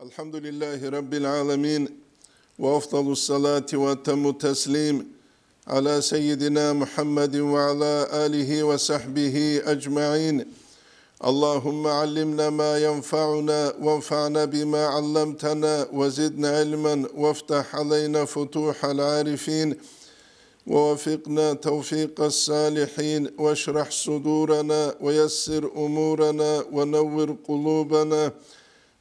الحمد لله رب العالمين وأفضل الصلاة وأتم التسليم على سيدنا محمد وعلى آله وصحبه أجمعين. اللهم علمنا ما ينفعنا وانفعنا بما علمتنا وزدنا علما وافتح علينا فتوح العارفين ووفقنا توفيق الصالحين واشرح صدورنا ويسر أمورنا ونور قلوبنا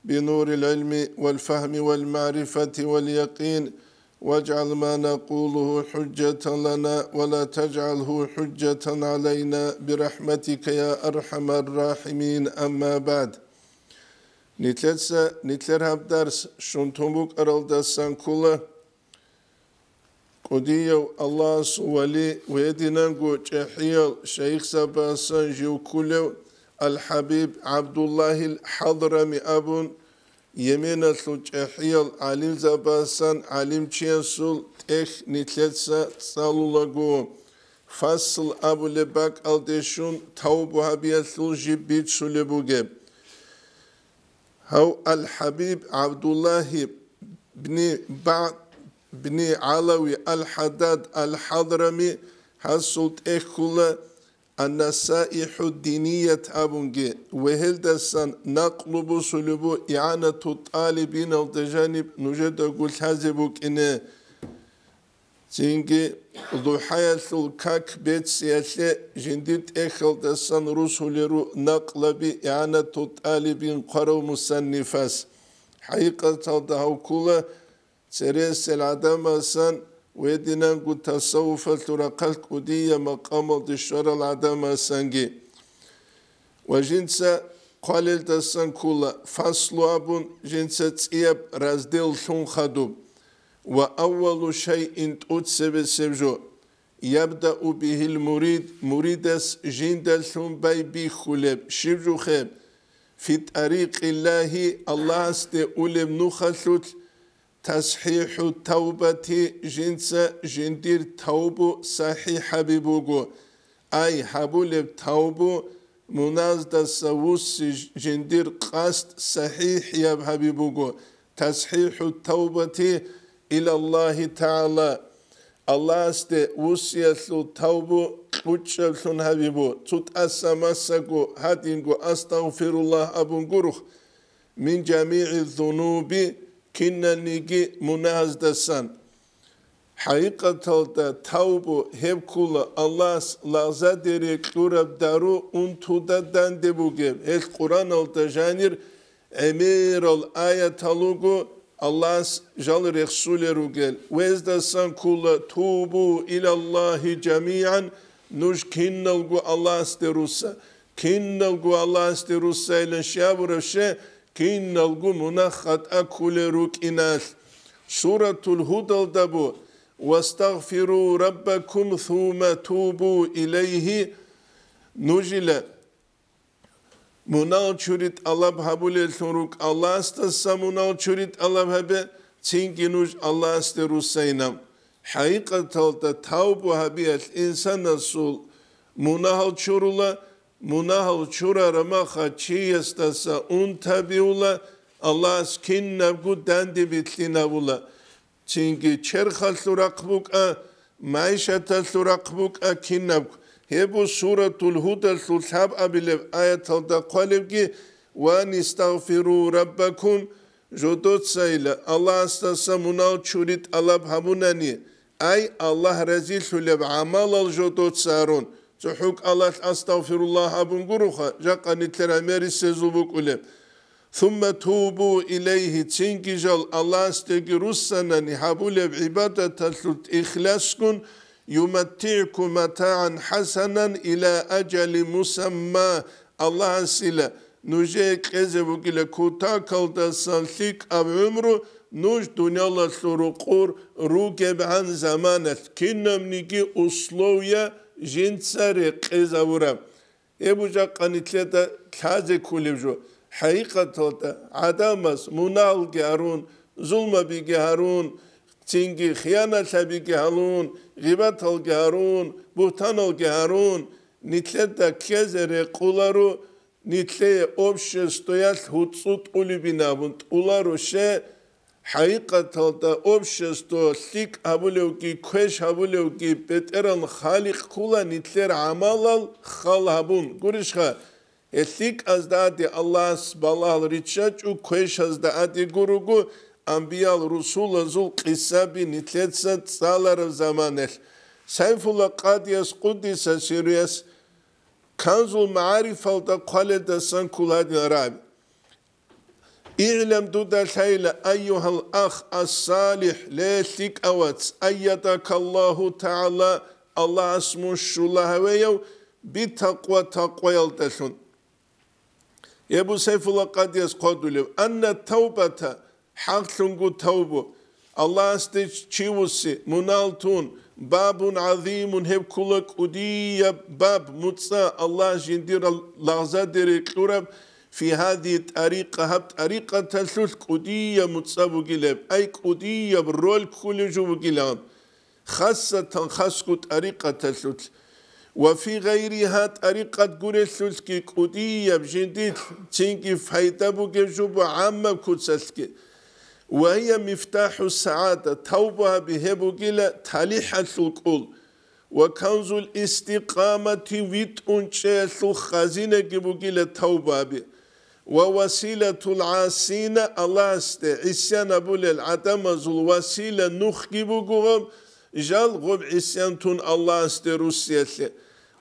بنور العلم والفهم والمعرفة واليقين واجعل ما نقوله حجة لنا ولا تجعله حجة علينا برحمتك يا أرحم الراحمين. أما بعد نتلر هبدرس شنتموك أرالدسان كله قديو الله سوالي ويدنانقو جحيل شيخ سباسان جيو كله الحبيب عبد الله الحضرمي أبون يمين الجحيل علم زباسان علم تشيسول تخ نتلتسا تصالولغو فصل أبو لباك الدشون توبو هبيثل جبيت سلبوغي هو الحبيب عبد الله بن علوي الحداد الحضرمي حصلت إخولا النصائح الدينية أبونجي وهل دسان نقلب سلبو إعانة الطالبين التجانب نجد أقول هذبوك إنه زينجي ضحايا الكاك بيت سياسة جنديد إخل دسان رسوليرو نقلب إعانة الطالبين قروا مصنفاس حقيقة دهو كله سريس العدم أسان ويدنانقو تصوف الترقل قدية مقام الدشور العدم أسانجي وجنسة قليل دسان كولا فصل أبون جنسة تياب رازدل ثون خدوب وأول شيء تؤتسب سبجو يبدأ به المريد مريدس جندل ثون باي بي خلب شبجو خيب في طريق الله استقلب نخلوت تصحيح التوبة جنس جندير توبو صحيح بيبوغو أي حبول التوبو منازد سوس جندير قصد صحيح يا بيبوغو تصحيح التوبة إلى الله تعالى الله است وسيسلو توبو قوتشلون حبيبو تut أسمسكو هادينغو أستغفر الله أبونغروخ من جميع الذنوب كنا نيجي مناز دسان حقيقة توبو هب كل الله لازدري كورب دارو انتو ددان دبوغيب القرآن التجانير امير الآية تلوغو الله جل رسول رجل ويز دسان كل توبو إلى الله جميعا نوش كنلغو الله استروسا كنلغو الله استروسا إلى شابرشة كين نلقو منخط أكل روك إناث سورة الهدى دبو واستغفروا ربكم ثم توبوا إليه نجل منال شريط الله بحبول الثروك الله استسا منال شريط الله بحبه تنكي نج الله استرسينام حقيقة توبوا هبيه الإنسان السول منال شرلا مناهل شورا رماخا چيستاسا untabiula Allah skinnabgu dandi bitlinabula çünkü çerxal suraqbuka maişata suraqbuka kinnabgu hebu suratul huda sulhab abilev ayatalda qalibki wa nistagfiru rabbakum jodot sayla Allah astasa munal churit alab hamunani ay Allah razil sulev amal al jodot sarun زحوك الله أستغفر الله أبن قروخا جاقا نتلر أميري سيزوبوك أولي ثم توبوا إليه تنكي جال الله استيقي رسنا نحابولي بعبادة تلت إخلاصكم يمتعكم متاعا حسنا إلى أجل مسمى الله سيلا نجيك إزبوك إلى كوتاك الدسان ثيك أب عمرو نوش دنيا الله سرقور روكب عن زمانت كنم نيجي أسلوية جنساري قيزاورا ابوجا قانيتلتا كازي كوليبجو حقيقة عدامس منال جارون ظلم بيجارون تينجي خيانة بيجارون غيبات الجارون بوتان الجارون نتلتا كازري قولارو нитле общество хуцут улибинабун уларуше حقيقة общество ليك هبولوكي كويش هبولوكي بترن خالق كولا نتلر عمال خال هبون قرشها ليك أزدادي الله سبالله ريتشاج و كويش أزدادي قروغو أنبياء رسول زول قصابي نتلتسات سالر زمانه سيف الله قاديس قدس سيريس كنزو معارف القالة سان كولاد رابي اعلم دود الحيلة أيها الأخ الصالح ليك أواتس أيدك الله تعالى الله اسمه الشله ويو بتقوى تقوى يلتشون يبو سيف الله قد يسقط أن التوبة حق لنقو توبة الله استيج تشيوسي منالتون باب عظيم هب كلك أدي باب متصا الله جندير لغزة ديريك لورب في هذه الطريقة هب طريقة تلوث قدية متصابو جلب أي قدية برول كل جو جلاب خاصة خاصة طريقة تلوث وفي غيرها طريقة قريث كي قدية بجديد تنكي فايدة بجوب عامة كتسلك وهي مفتاح السعادة توبة بهبو جلا تاليحة القول وكنز الاستقامة ويت أنشأ خزينة جبو جلا توبة به ووسيلة العاسين الله است عسيان أبول العدم زل وسيلة نخجب قرب جال غب عسيان تون الله است روسية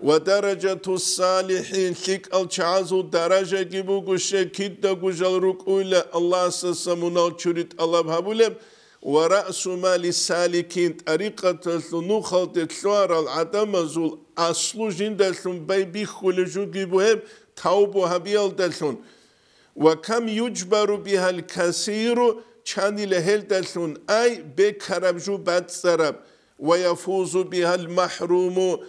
ودرجة الصالحين لك الشعازو درجة جبو قشة كده قجال ركويلة الله سسمونا تشريط الله بهبولم ورأس مال السالكين طريقة النخل تتلوار العدم زل أصل جندلهم بيبي خلجو جبوهم توبوها بيالدلهم وكم يجبر بها الكثير چاني لهلدلون أي بكربجو باتسرب ويفوز بها المحروم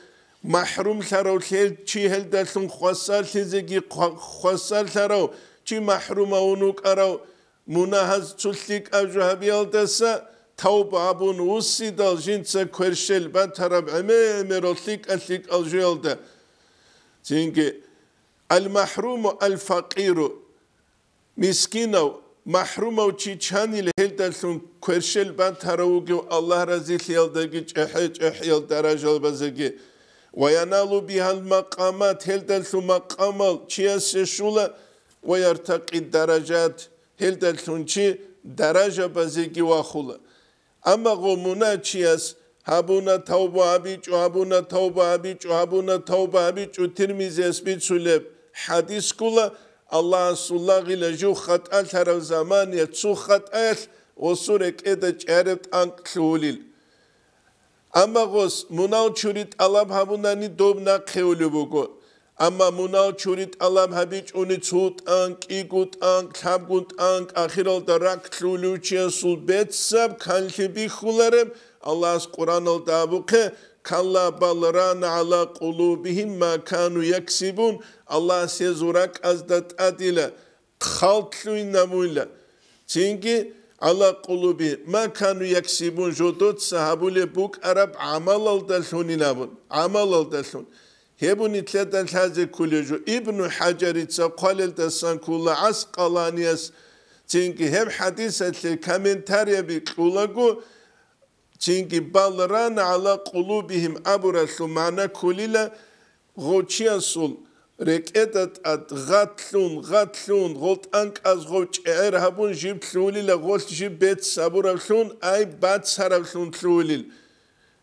محروم ثرو الهل چي هلدلون خوصال تزيجي خوصال ثرو چي محروم ونوك أرو مناهز تلك أجوها بيالدسا توبة أبون وصيدال جنسا كورشل باترب عميمرو تلك أتلك الجيالدا تنجي المحروم الفقير مسكينو محرومو چيچاني لهلدلون كورشل باتروغو الله رزيل يلدگي چحيل درجة بزگي وينالو بها المقامات هلدلون مقامل چياس شولا ويرتقي الدرجات هلدلون چي درجة بزگي واخولا اما غمونا چياس هابونا توبة عبيچو هابونا توبة عبيچو هابونا توبة عبيچو ترمزي اسبيت سولب حديث كولا الله سلغي لجو خطأ ترى زمان يتسو خطأ وصورك إذا جارت أنك توليل أما غص منال شريط الله بهابوناني دوبنا خيولي بگو أما منال شريط الله بهابيج أوني تسوت أنك إيقوت أنك تابقوت أنك آخر الدراك توليو چيسول بيت سب كالكي بيخولارم الله قرآن الدابوكي كلا بل ران على قلوبهم ما كانوا يكسبون الله سيزورك أزدت أدلة خالتلوين نمويلة تنجي على قلوبهم ما كانوا يكسبون جدود صحابولي بوك عرب عمل الدلون نبون عمل الدلون هبون اتلدن هذا كل جو ابن حجر قال الدسان كل عسقلانيس تنجي هم حديثة كمنتاريا بيقولوا تنجي بالران على قلوبهم أبرسوا معنا كللا غوتشياسول ركعتت غاتلون غوت أنك أز غوتش إرهابون جيب تلوليلا غوت جيب بيت سابورسون أي بات سارسون تلوليل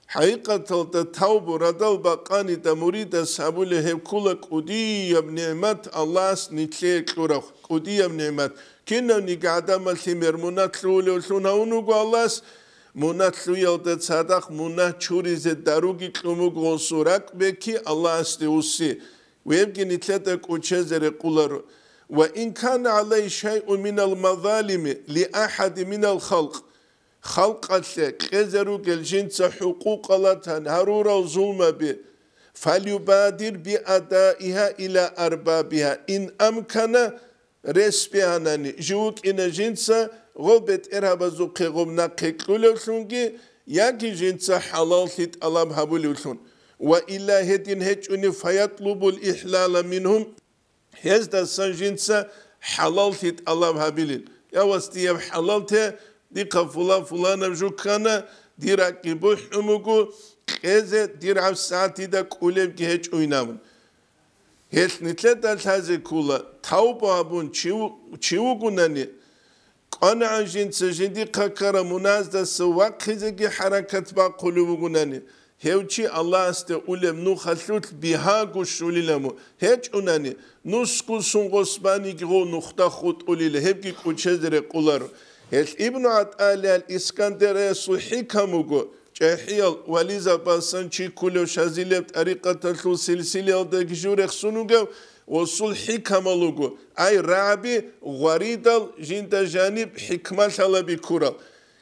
حقيقة التوبة ردال بقاني تمريد سابولي هب كلك قدية بنعمت الله سنتليك لورخ قدية بنعمت كنا نقعد مالتي مرمونات تلولي وسون هونوغو الله منات لويلد صدق منات چوريز داروغي قومو غوسورك بكي الله استوسي ويبقى نتلتك وچزر قولر وإن كان عليه شيء من المظالم لأحد من الخلق خلق قزروا الجنس حقوق لتن هرورا وظلم به فليبادر بأدائها إلى أربابها إن أمكن رسبيانني جوك إن جنس غلبت إرهاب زوقي غمنا قيقلوشونجي ياكي جنس حلال ثيت ألام هبولوشون وإلا هدين هجوني فيطلب الإحلال منهم هزدا سنجنسا حلال تيت الله هابيلين يا وستي حلال ته دي قفلا فلان بجوكانا دي راكبو حموكو كذا دي رعب ساعتي دا كولب جهج وينامن هل نتلت هذا كولا توبة بون تشيو كوناني قناع جنس جدي قكر منازد سواق خزجي حركة بقلوب كوناني هيوشي الله استولم نو خلوت بها قشولي لمو هيج أناني نسكو سنغسباني جرو نختا خود أولي لهبكي كوشزر قولار هل ابن عطال الإسكندر صحي كموغو جاحيال وليزا باسان چي كولو شازيلب طريقة تلو سلسلة دكجور اخسونوغو وصل حكمالوغو اي رابي غريدال جنتا جانب حكمة شالبي كورال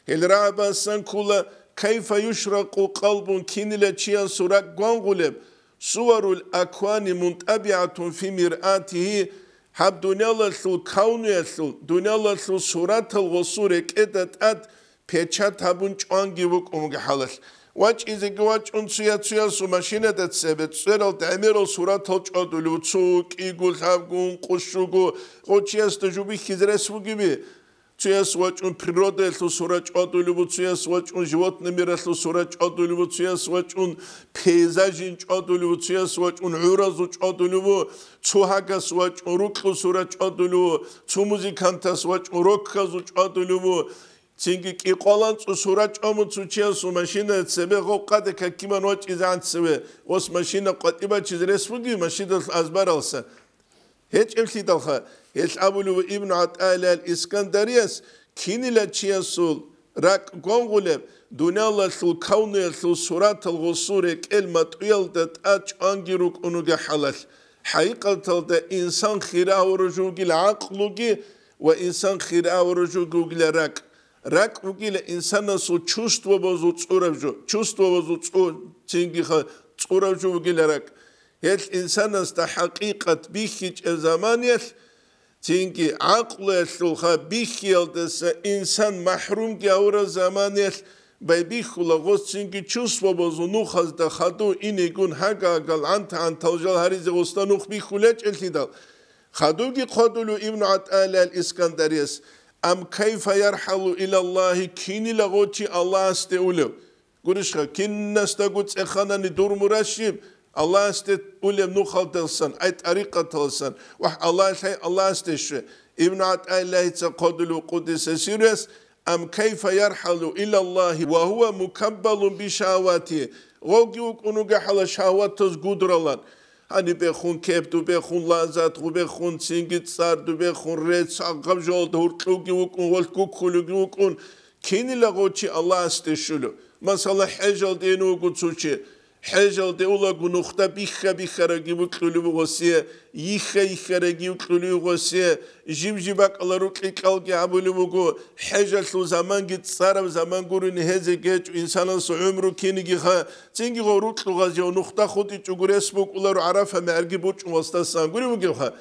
هل راباسان كولا كيف يشرق قلب كينيلا چيان سوراك غانغولب صور الأكوان منطبعة في مرآته هب دنيا لسل كون يسل دنيا لسل سورات الغصورك ادت پچات هبون چانگی وک اونگه حالش واج ایزگی واج اون سویا سو ماشینه دت سبت سرال تعمیرال صورت ها چادلو چوک ایگول هفگون قشوگو قوچی است جوبی خیزرس وگیبی سویا سواج اون پریروده سو صورت چادلو بود سویا سواج اون جوات نمیره سو صورت چادلو بود سویا سواج اون پیزاجین چادلو بود سویا سواج اون عرضو چادلو بود چوهاگا سواج اون روکلو صورت چادلو چو موزیکانتا سواج اون روکازو چادلو بود چینگی کی قلان صورت آمد سوچیان سو ماشینه سبه قاده که کیمان واج ایزان سبه وس ماشینه قطعی چیز رسوندی ماشینه از برالسه هیچ امسی دلخه هیچ ابولو ابن عطال الاسکندریاس کینی لچیان سول رک گونگولب دنیا لسول کونه لسول صورت الغصور کلمت ویلدت اچ انگیروک اونوگه حلال حقیقت ده انسان خیره و رجوگی لعقلوگی و انسان خیره و رجوگی لرک رک وگیل انسان سو چوست و بازو چوربجو چوست و بازو چینگی خا چوربجو وگیل رک هل انسان است حقیقت بیخیج زمانیش چینگی عقل سوخا بیخیال دست انسان محروم گیور زمانیش بای بیخولا غوز چینگی چوست و بازو نوخ از دخدو اینی گون هگا گل انتالجال هریز غوستا نوخ بیخولج التیدال خدوگی قدولو ابن عطال الاسکندریس أم كيف يرحل إلى الله كيني لغوتي الله استولو قرشها كين نستقوت إخانا ندور مرشيب الله استولو نوخل تلسان أي طريقة تلسان وح الله شيء الله استشوى ابن عطاء الله تقدلو قدس سيريس أم كيف يرحل إلى الله وهو مكبل بشهواته غوغيوك أنوغا حال شهوات تزقودرلان hani bexun kep du bexun lazat du bexun singit sar du bexun red saqab jol hurtlugi ukun wal kukulugi ukun kinila gochi Allah asteshulu masala hejal denu gutsuchi hejal de ula gunukhta bikha gibukulu gosiye yikha gibukulu gosiye jibjibak alaru qalgi abulu go hejal su zaman git sar zaman gurun heze geç insanın su ömrü kinigi ha çingi gorutlu gazyo nukhta khudi çuguresbuk ularu arafa mergi buç vastassan gurun gi ha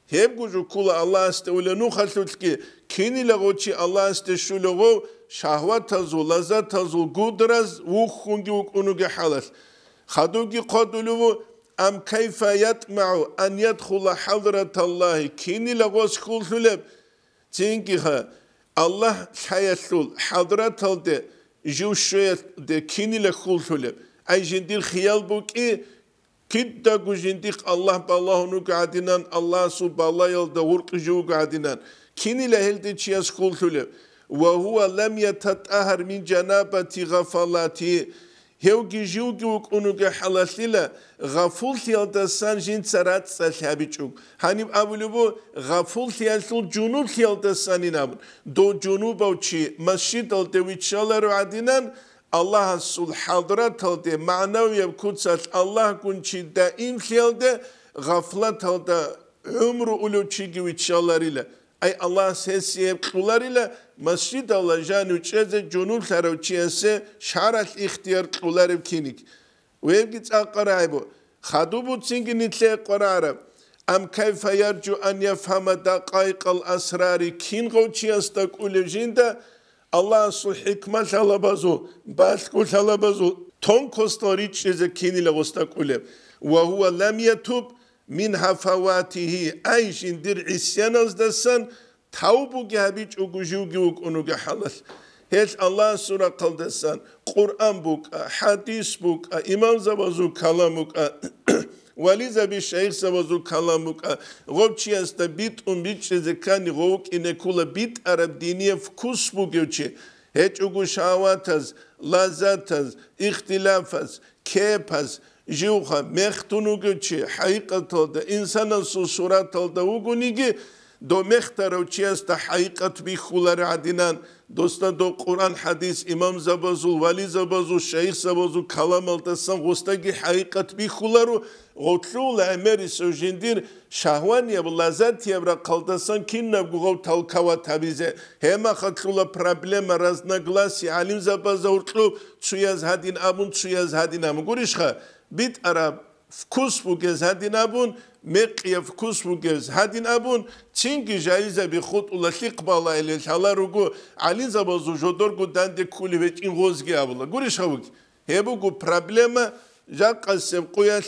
hep guju kula Allah astewle nu khaltki kinila gochi Allah asteshulu go şahvat tazu lazat tazu gudraz ukhungi unuge halal خدوجي قدلو أم كيف يطمع أن يدخل حضرة الله كيني لغوش خول سلب تنكيها الله شايسول حضرة الله جو شوية ده كيني لخول سلب أي جندير خيال بوك إيه كده جو جندير الله بالله نوك عدنان الله سب الله يلد ورق جو عدنان كيني لهل ده چياس خول سلب وهو لم يتطهر من جنابة غفلاته هوجي جوجي وكونوجي حلاسيلا غفول ثيالدا سانجين سرات سالحابيتشوك هانيب أبولوبو غفول ثيالسول جنوب ثيالدا سانينابون دو جنوب أوشي مسجد الدويتشالر عدينان الله سول حضرات الدي معنوية بكوتسات الله كونشي دائم ثيالدا غفلات الدا عمر أولوشي ويتشالريلا أي الله سيسيب قولاريلا مسجد الله جانو چيزه جنوب سارو چيزه شارت اختيار قولارب كينيك ويبقيت أقرأيبو خدوبو تسينجي نتلي قرارب أم كيف يرجو أن يفهم دقائق الأسرار كين غو چيز تقولي جيندا الله سو حكمة شالبازو باسكو شالبازو تون كستوري چيزه كيني لغوستقولي وهو لم يتوب min hafawatihi ay jindir isyanaz dasan tavbu gabiç ugujugi unuga halal hiç Allah sura kaldasan Kur'an buka hadis buka imam zavazu kalamuka Waliza bi şeyh zavazu kalamuka gobçiyasta bit zekani govuk inekula bit arab diniye fkus bu göçe hiç ugu şavataz lazataz ihtilafaz kepaz Jiuha mehtunu göçe hakikat oldu insana surat oldu ugunigi do mehtara uçiyasta hakikat bi khuları adinan dosta do Kur'an hadis imam zabazul vali zabazul şeyh zabazul kalam altasan gostagi hakikat bi khuları Otlula emeri sojindir şahvan ya lazat ya kaldasan kinna gugov talkava tabize hema khatlula problem razna glasi alim zabaza urtlu tsuyaz hadin abun tsuyaz hadin am gurishkha bit arab fkus bu gez hadin abun meqya fkus bu gez hadin abun çingi jaiza bi khut ula liqbala ile halarugu ali zabazu jodorgu dande kuli ve ingozgi abula gurishkha hebu gu problema jaqasem quyas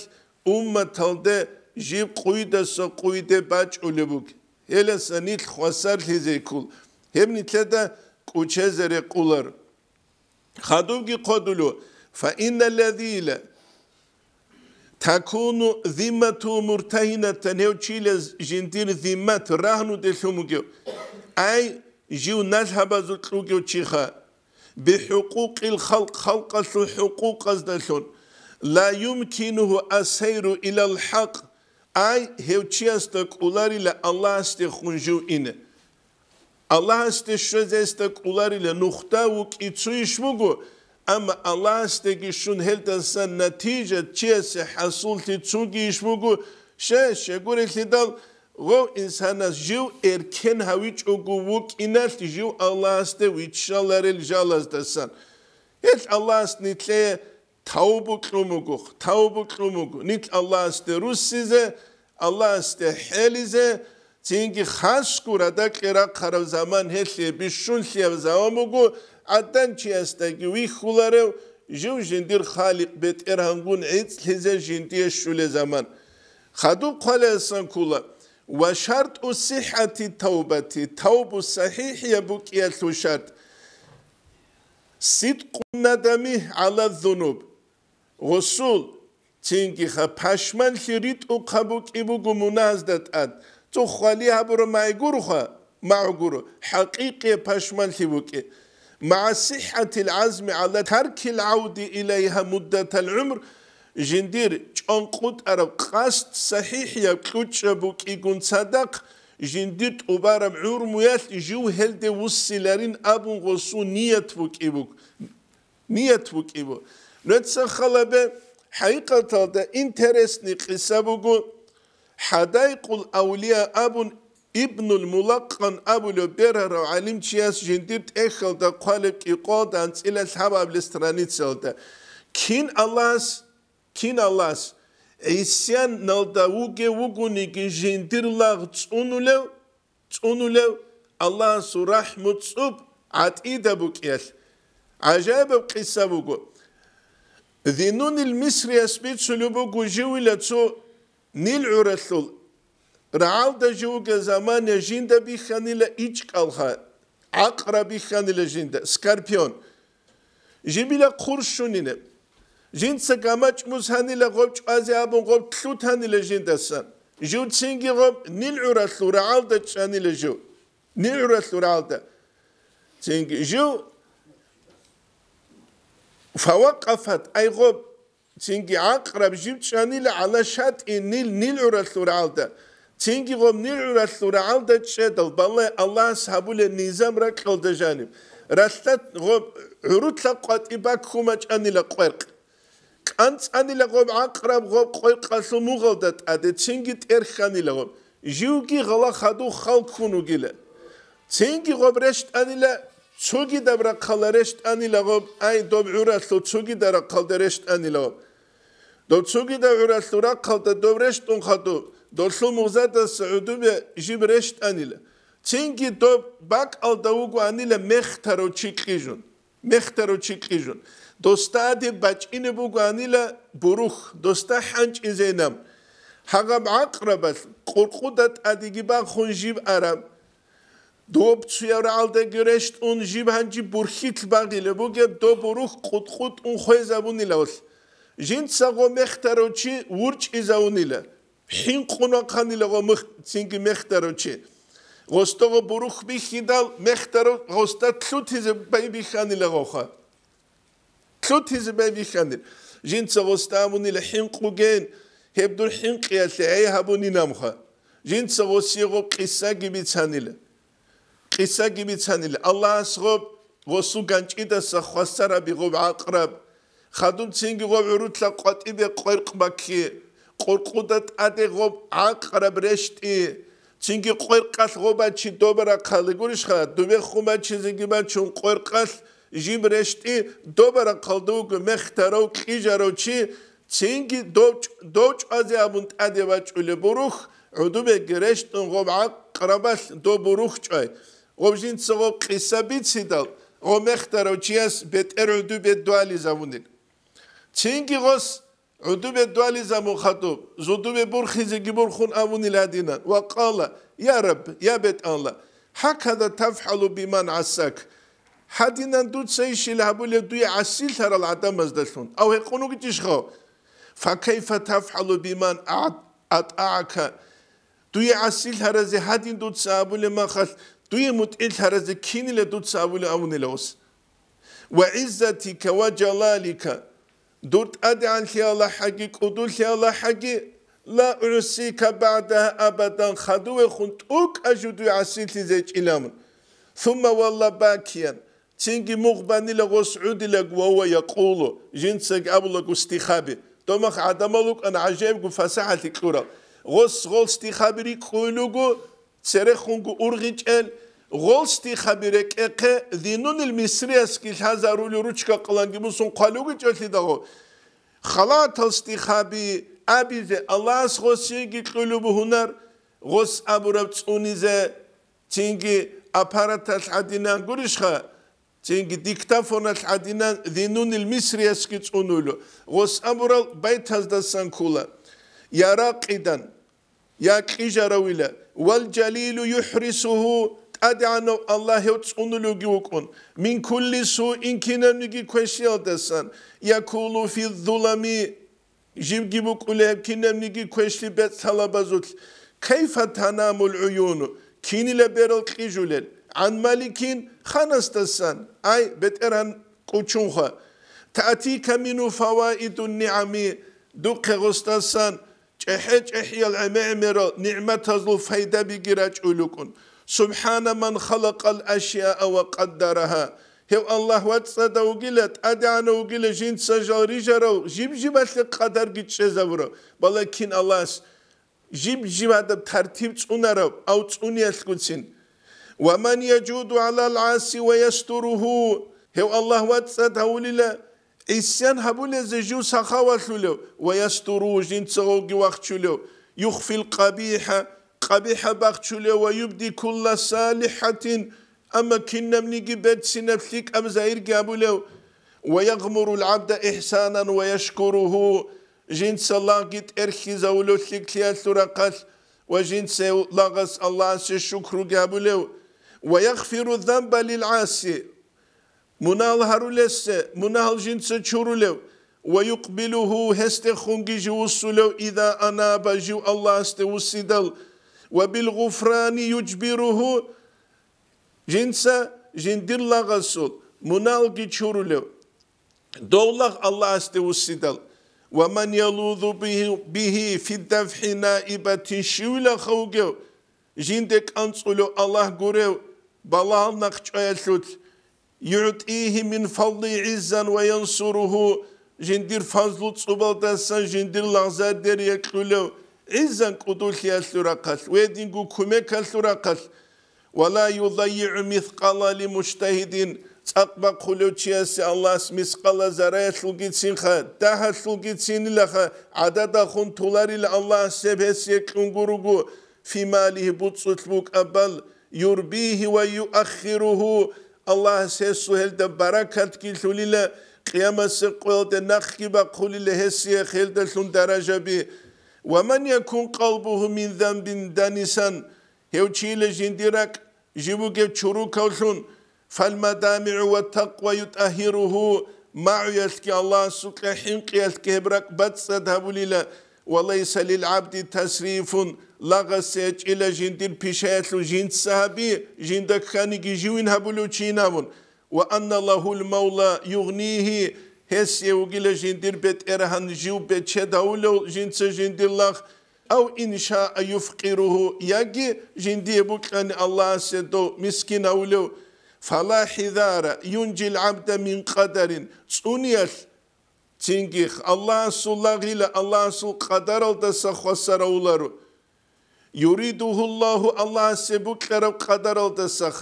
ummatalde jib quyda quyde baç ulubuk hele sanit khwasar lizekul hem nitleda quchezere qular khaduvgi qodulu fa innallazina takunu zimmatu murtahinatan hevchile jindir zimmat rahnu delumugu ay jiu nazhabazu qlugu chiha bihuquqil khalq khalqasu huquqaz dalun La yumkinuhu asayru ilal haq ay hevçiyasta kularıyla Allah este khunju ine Allah este şözeste kularıyla nuhta vuk içuyişmugu ama Allah este gişun heldasan netice çiyese hasulti çugişmugu şegure dal go insana jiu erken haviç ugu vuk inalt jiu Allah este viçşalar el jalazdasan hiç Allah este Tavbu klumugu. Nit Allah este Russize, Allah este Helize, çünkü khas kurada kira karav zaman hesle bişun siyav zavamugu, addan çiyastagi vihulare, jiv jindir khalik bet erhangun itz lize jindiye şule zaman. Khadu qale san kula, ve şart u sihhati tavbati, tavbu sahihiye bukiyatu şart. Sidqun nadami ala zunub. Rasul çünkü pashman shirit u qabuk ibugu munazdat ad. Tu khali habur ma'guru haqiqi pashman shibuki. مع صحة العزم على ترك العودة إليها مدة العمر جندير جنقود أرب قصد صحيح يبقوش بوك يكون صدق جندير أبارم عرميات جو هلد وصلارين أبو غصو نية بوك إبوك نتسخل به حقيقة ده انترسني قصابوكو حدائق الأولياء أبو ابن الملقن أبو لبرر وعلم شياس جندير تأخل ده قالك إقاد أنت إلى الحباب الاسترانيت سلطة كين الله إسيان نالدا وغوني جندير لاغ تونولو الله سرحمة تصوب عتيدة بوكيال عجاب قصة بوكو ذنون المصري أسبيت سلوبوكو جويلة تو نيل عرثل رعال دا جوغا زمان جيندا بيخانيلا إيجك ألها عقرا بيخانيلا جيندا سكاربيون جيبيلا قرشونين جين سكاماج مزهانيلا غوبش أزي أبون غوب تلوت هانيلا جيندا سان جو تسينجي غوب نيل عرثل رعال دا تشانيلا جو نيل عرثل رعال دا تسينجي جو فوقفت أي غوب تسينجي عقرا بجيب تشانيلا على شات نيل عرثل رعال دا تينجي غوم نيرو رسول عالدة تشدل بالله الله سحبوله نظام ركل دجانب رسلت غوم عروت لقات إباك خمج أني لقرق أنت أني لغوم عقرب غوم قرق قصو مغلدت أدي تينجي ترخاني لغوم جيوكي غلا خدو خلق خونو جيلا تينجي غوم رشت أني لا تسوغي دبرا قال رشت أني لغوم أي دوب عرسلو تسوغي دبرا قال رشت أني لغوم دوب تسوغي دبرا عرسلو رقال دوب رشت خدو Dorsal muzada Saudube jibresht anila. Tingi do bak al daugu anila mehtaro çikijun. Dosta de bach ine bugu anila buruh. Dosta hanç izenam. هاغم عقربل قرقودت أديجبا خنجيب أرم دوب تسيار عالده گرشت اون جیب هنجی برخیت باقیله بوگه دو بروخ قد اون خوی زبونی لول جین ساقو مختارو چی ورچ ایزاونی ل حین قنا قانی لگو سینگی مختارو چی غستو بروخ بیخیدال مختارو غستا تلوتیز بای بیخانی لگو خوا تلوتیز بای بیخانی جین ساقو ستامونی ل حین قوگین هبدور حین قیاسی ای هبونی نامخوا جین ساقو سیغو قصه گیبیتانی ل قصة جبتانيل الله أسغب وسوقان إذا سخسر بغب عقرب خدوم تيجي غب عروت لقط إذا قرق بكي قرقودت أدي غب عقرب رشتي تيجي قرقال غبا شي دوبرا قالقولش خا دوبي خوما چيزي با چون قرقال جيب رشتي دوبرا قالدوغ مختارو كيجارو چي تيجي دوچ أزي أبونت أدي باچ أولي بروخ عدوبي گرشت غب عقربال دو بروخ چاي وبجين تصغو قصة بيتسيدال ومختارو چياس بيتر عدو بيدوالي زمونين تينجي غص عدو بيدوالي زمون خطوب زدو ببرخيزي جبرخون أموني الهدينان وقال يا رب يا بيت الله هكذا تفعل بمن عساك هدينان دود سيشي لهبولي دوي عسيل ترى العدم ازدلون أو هيقونو جيشخو فكيف تفعل بمن أطاعك دوي عسيل ترى هدين دود سابولي ما خل دوی متعل هرز کینی لدود سابول آونی لوس وعزتك وجلالك دورت أدعى الله حقي قدول الله حقي لا أرسيك بعدها أبدا خدوه خنت أوك أجدو عسيل زيج إلامن ثم والله باكيا تنجي مغباني لغو سعودي لغو يقول جنسك أبلغ استخابي دومخ عدمالوك أنا عجيب فساحة الكورة غص استخابي قولوغو سرخونغو أرغيجل غولستي خبرك إقى ذينون المصري أسكيل هزارو لروشكا قلانجي بسون قالوغو جلتي داغو خلات استخابي أبي ذي الله أسغوسيجي قلوبو هنر غوس أبو ربطوني ذي تنجي أبارات الحدينان قرشخا تنجي ديكتافون الحدينان ذينون المصري أسكيل تونولو غوس أبو رب بيت هزدسان كولا يا راقدان يا كيجارويلا والجليل يحرسه أدعنا الله يتصنلوجي وكون من كل سوء إن كنا نجي كويشيال دسان يقول في الظلم جيب جيبوك ولهب كنا نجي كويشلي بيت ثلابزوت كيف تنام العيون كيني لبيرل قيجولل عن مالكين خانس دسان أي بتران قوچونخا تأتيك من فوائد النعم دوق غستسان جحج إحيا العمامر نعمة تزل فايدة بجراج أولوكن سبحان من خلق الأشياء وقدرها هو الله وتصدى وقلت أدعنا وقل جين سجاري جرو جيب قدر جيتش زورو ولكن الله جيب هذا ترتيب تونرو أو توني الكتسين ومن يجود على العاصي ويستره هو الله وتصدى ولله إسيان هبول زجو سخاوة له ويسترو جين تغوغي وقت له يخفي القبيح قبيح بقت له ويبدي كل صالحة أما كنا منيجي بيت سنفليك أم زاير جابو له ويغمر العبد إحسانا ويشكره جين سلاقيت إرخي زولو لك ليالثرقل وجين سلاغس الله الشكر جابو له ويغفر الذنب للعاصي منال هرولس منال جنس شرولو ويقبله هستخونجي جوسلو إذا أنا بجو الله استوسدل وبالغفران يجبره جنس جندر لغسول منال جشرولو دولغ الله استوسدل ومن يلوذ به في الدفع نائبة شولا خوجو جندك أنصلو الله قريو بلال نقش أيلوت يعطيه من فضل عزا وينصره جندير فضل صبالدسان جندير لغزار در يكلو عزا قدول يالثرقل ويدينكو كمك الثرقل ولا يضيع مثقال لمجتهد تقبى قلو تياسي الله مثقال زرايا ثلقيتسين خا داها ثلقيتسين لخا عدد خون تولاري الله سبهس يكلنقرقو في ماله بطسطلوك أبل يربيه ويؤخره الله سيسوهل ده بركات كيلوليلا قيامة سقوال ده نخي بقولي لهسيه خيل ده لون درجة بي ومن يكون قلبه من ذنب دانسا هيوتشيل جنديرك جيبوك تشروك وثون فالمدامع والتقوى يطهره مع يلك الله سوك حنق يلك هبرك بتصد هبوليلا وليس للعبد تسريف لغسيج إلى جندير بيشايتلو جند صحابي جندك خاني جيوين هبولو تشينامون وأن الله المولى يغنيه هس يوغيل جندير بيت إرهان جيو بيت شداولو جنس جندير الله أو إن شاء يفقره يجي جندي بكران الله سدو مسكين أولو فلا حذار ينجي العبد من قدر سونيال تنجيخ الله سلغيل الله سل قدر الدسخ وسرولارو يريده الله سبكر قدر الدسخ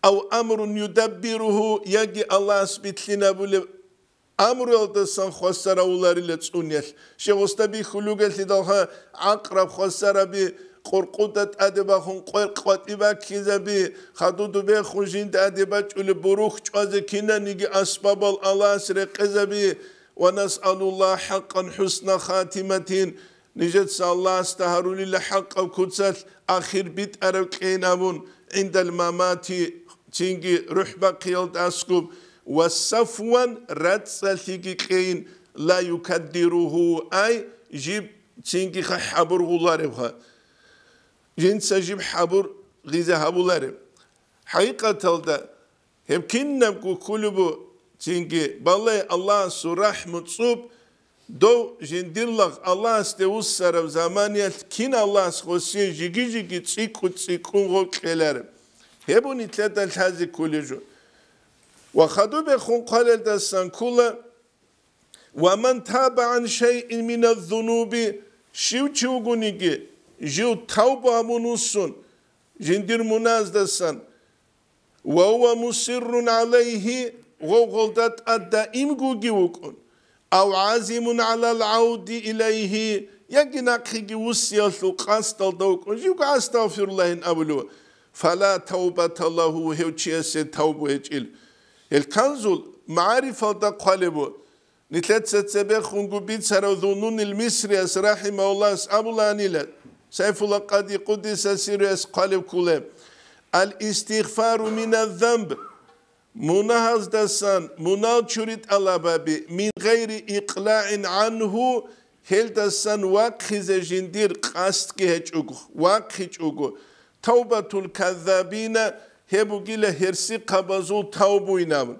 أو أمر يدبره يجي الله سبتلنا بول أمر الدسخ وسرولارو لتسونيال شيخ استبي خلوغل تدوها عقرب خسر قرقودة أدباخون قرقوات إبا كيزا بي خدودو بي خونجين أدبا جول بروخ جوازي كينا نيجي أسباب الله سرقزا بي ونسأل الله حقا حسن خاتمتين نجد الله استهارو لله حق أو كتسل آخر بيت أرقينامون عند الممات تنجي روح بقيل داسكوب والصفوان رتسل تيجي قين لا يكدره أي جيب تنجي حبر غلاربها جنس جيب حبر غيزة هبولارب حقيقة تلدا هم كنا كلبو تنجي بالله الله سرح متصوب دو جندير الله استوسر زمانيات كين الله سخوسين جيجي تسيكو غوكيلارب هبوني تلتا الحازي كوليجو وخدو بخون قال دستان كولا ومن تاب عن شيء من الذنوب شو غنيجي جو توبة منوسون جندير منازدسان وهو مصر عليه وغلطات الدائم جوجيوكون أو عازم على العود إليه يجناك جوسيا قاست الدوكون جو أستغفر الله إن أولو فلا توبة له هوتشيس توبة هجيل الكنزل معرفة قلبه نتلت ستسبخ ونقبيت سرذونون المصري رحمه الله أبو الله نيلت سيف الله قد قدس سيريس قلب كلهم الاستغفار من الذنب مناهز دسان منال شريط الله بابي من غير إقلاع عنه هل دسان واقخز جندير قاست كهجوغ واقخجوغ توبة الكذابين هبو جيل هرسي قبضو توبو ينامن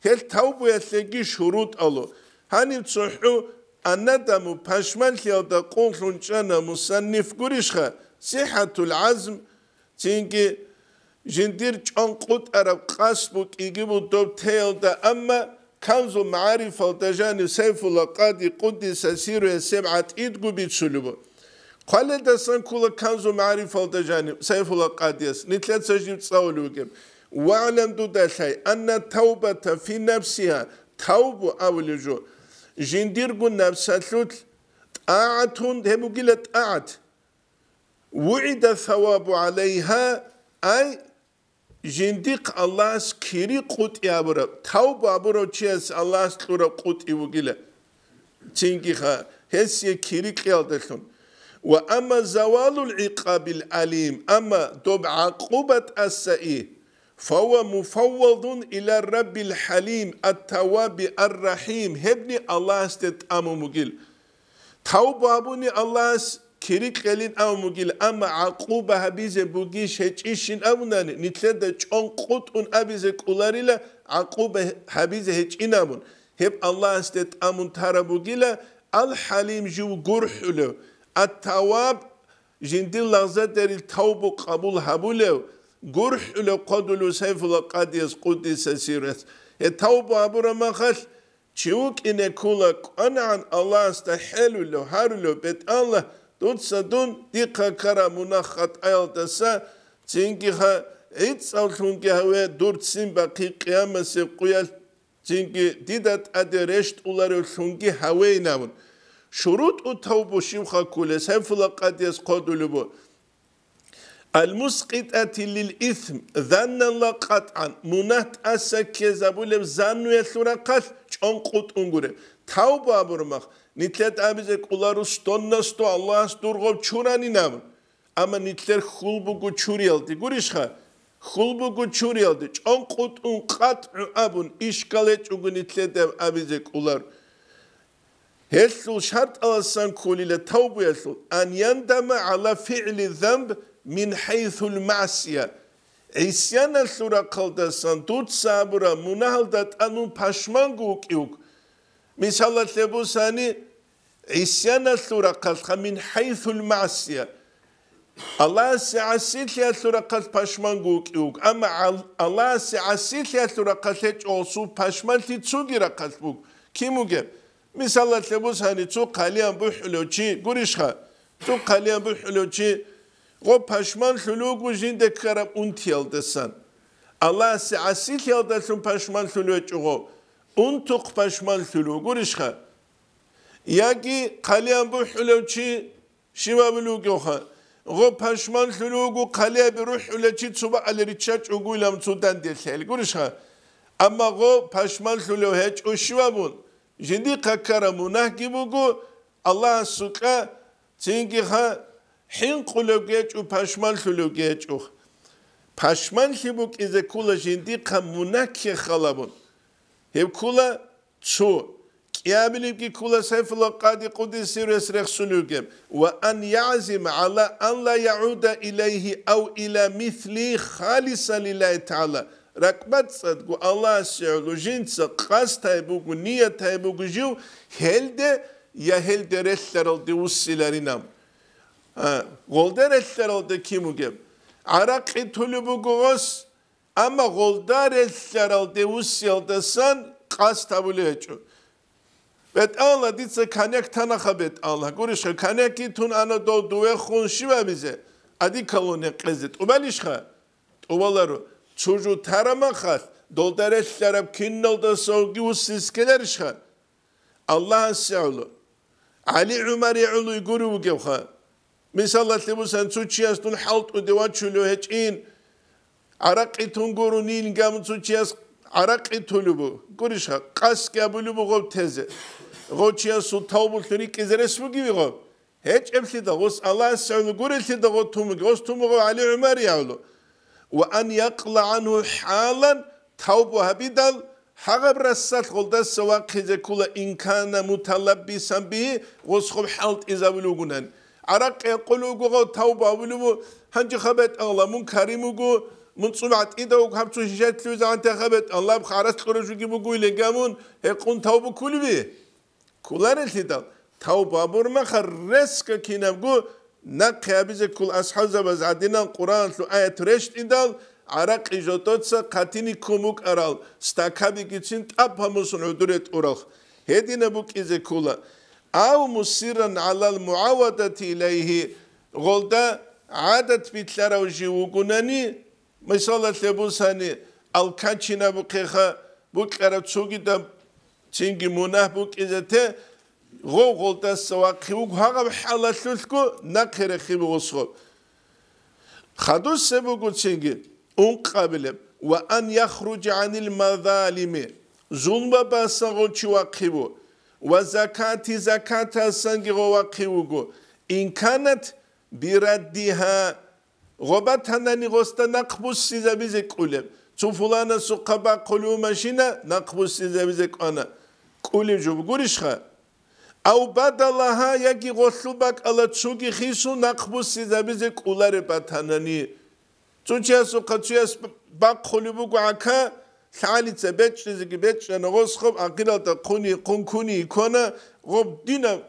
هل توبو يتلقي شروط الله هاني تصحو الندم باشمال يودا قولون جانا مصنف قريشخا صحة العزم تنجي جندير جان قد عرب قاسبوك يجيبو دوب تيل دا أما كنزو معارفة دجاني سيف الله قادي قدس سيرو سبعة إدقو بيتشلبو قال دسان كولا كنزو معارفة دجاني سيف الله قاديس نتلت سجيب تصاولو جيب واعلم دو داشاي أن التوبة في نفسها توبو أولجو جندير قو نفساتلوت طاعتون هبو قيلة طاعت وعد الثواب عليها أي جنديق الله سكيري قوت يابرا توبة أبرا تشيس الله سكورا قوت يوغيلا تنجيخا هسي كيري قيالدلون وأما زوال العقاب الأليم أما دوب عقوبة السئي فهو مفوض إلى الرب الحليم التواب الرحيم هبني الله استتأمو مجيل توبة أبوني الله كيريك قلين أو مجيل أما عقوبة هبيزة بوغيش هجيشين أبوناني نتلد جون قطن أبيزة كولاريلا عقوبة هبيزة هجين أبون هب الله استتأمو تارا بوغيلا الحليم جو قرحلو التواب جندل لغزة داري التوبة قبول هبولو قرحلو قدلو سيف الله قديس قدس سيرس التوبة أبورا مخل تشوك إن كولا قنعن الله استحلو له هارلو بيت الله دوت سدون ديقا كرا مناخت ايال دسا تنكيها عيد سالتونكي هوا دورت سين باقي قيامة سيقويال تنكي ديدات ادي رشت اولارو تونكي هواي نامون شروط التوبة شمخا كولا سيف الله قديس قدلو بو المسقطة للإثم ذن الله قطعا منات أسا كيزابو لب زانو يثورا قل جون قط انقره توبة برمخ نتلت أبيز كولارو ستونستو الله استورغو چوراني نام أما نتلر خلبوغو چوريالدي گوريشخا خلبوغو چوريالدي چون قطعون قطع أبون إشكالت چوغو نتلت أبيز كولار هسول شرط الأسان كولي توبو يسول أن يندم على فعل الذنب من حيث المعصية عصيان السورة قلدسان دوت سابرا منهلدت أنو پشمانگوك يوك مثال تبوساني عصيان السورة قلدخا من حيث المعصية الله سعسيت يا سورة قلد پشمانگوك يوك أما الله سعسيت يا سورة قلد أوسو پشمان تيتسوغي را قلد بوك كي موغير مثال تبوساني تو قليان بحلوچي گوريشخا تو قليان بحلوچي غو پشمان سلوگو جنده کرم اون تیالدسن الله سعسی تیالدسن پشمان سلوچ غو اون توق پشمان سلوگو رشخه یکی قلیان بو حلوچی شما بلوگو خا غو پشمان سلوگو قلیان بو حلوچی صبح الریچاچ اگویلم سودان دیسل گورشخه اما غو پشمان سلو هچ او شما بون جندی قکرمونه کی بگو الله سوکا چینگی خا حين قلو جيج و پشمان خلو جيج و پشمان خبوك إذا كولا جندي قموناك خلابون هب كولا شو كيابلي بكي كولا سيف الله قادي قدي سيرس رخصنوكم وأن يعزم على أن لا يعود إليه أو إلى مثلي خالصا لله تعالى ركبت صدقو الله سيعلو جنس قاس تايبوكو نية تايبوكو جو هلده يا هلده رسلر دي وسيلارينام غولدر السر oldu kimugem. Arak itülü bu goğuz ama goldar السر oldu usyaldasan kas tabulu eço. Bet Allah ditse kanek tanaka bet Allah. Görüşe kaneki tun ana do duve khunşiva bize. Adi kalone qezet. Ubalişha. Ubaları çocuğu tarama khas. Doldar السر kinnolda soğu usiskeler işha. Allah'ın seulu. Ali Ömer ya'ulu guru gevha. مثال تبوسان سوتشياس تون حلط ودواتشلو هجين عرق تونغورو نيل قامن سوتشياس عرق تولبو قريشها قاس قابلو بغوب تزه غوتشياس سو توبو تريك إزرس بغيبي غوب هج أمثل دغوس الله سعلو قريل تدغو تومغ غوس تومغو علي عمر يعلو وأن يقلع عنه حالا توبو هبيدال حغب رسات غلدس سواق خيزة كولا إن كان متلبسا به غوس خب حلط إذا بلوغنان عرق يقولوا توبة ولو هنجي خبت الله من كريمو من صنعت إذا وكابتو شجات لوز عن تخبت الله بخارس خرجوا يجيبوا قوي لقامون يكون توبة كل بيه كلار الهدى توبة برما خرسك كنا بقول نقيا بيز كل أصحاب زبز عدنا القرآن لو آية رشت إدال عرق إجتوتسا قاتيني كوموك أرال استكابي كتشين تابها مصنع دورت أورخ هدينا بوك إذا كولا أو مصيرا على المعاودة إليه غلدا عادت بيتلارا وجيوغوناني مثلا تبوساني الكاتشينا بقيخا بوكارا تسوغي دا تينجي مناه بوك إذا تي غلدا سواقيوغ هاغا بحالة تلتكو ناقير خيبو غصغو خدوس سبوغو تينجي قابلم وأن يخرج عن المظالم ظلم باسغو تشواقيبو وزكاة زكاة سنجي غواقيوغو إن كانت بردها غبتنا نغستا نقبس سيزا بيزك قولب تو فلانا سقبا قلو ماشينا نقبس سيزا بيزك أنا قولب جو بقولشخا أو بدلها يجي غسلبك على تشوكي خيسو نقبس سيزا بيزك قولار باتناني تونشياسو قطشياس باق قلوبو عكا ثالث بيتش زي بيتش أنا غوص خب عقيلة قوني قنكوني كنا غب دينا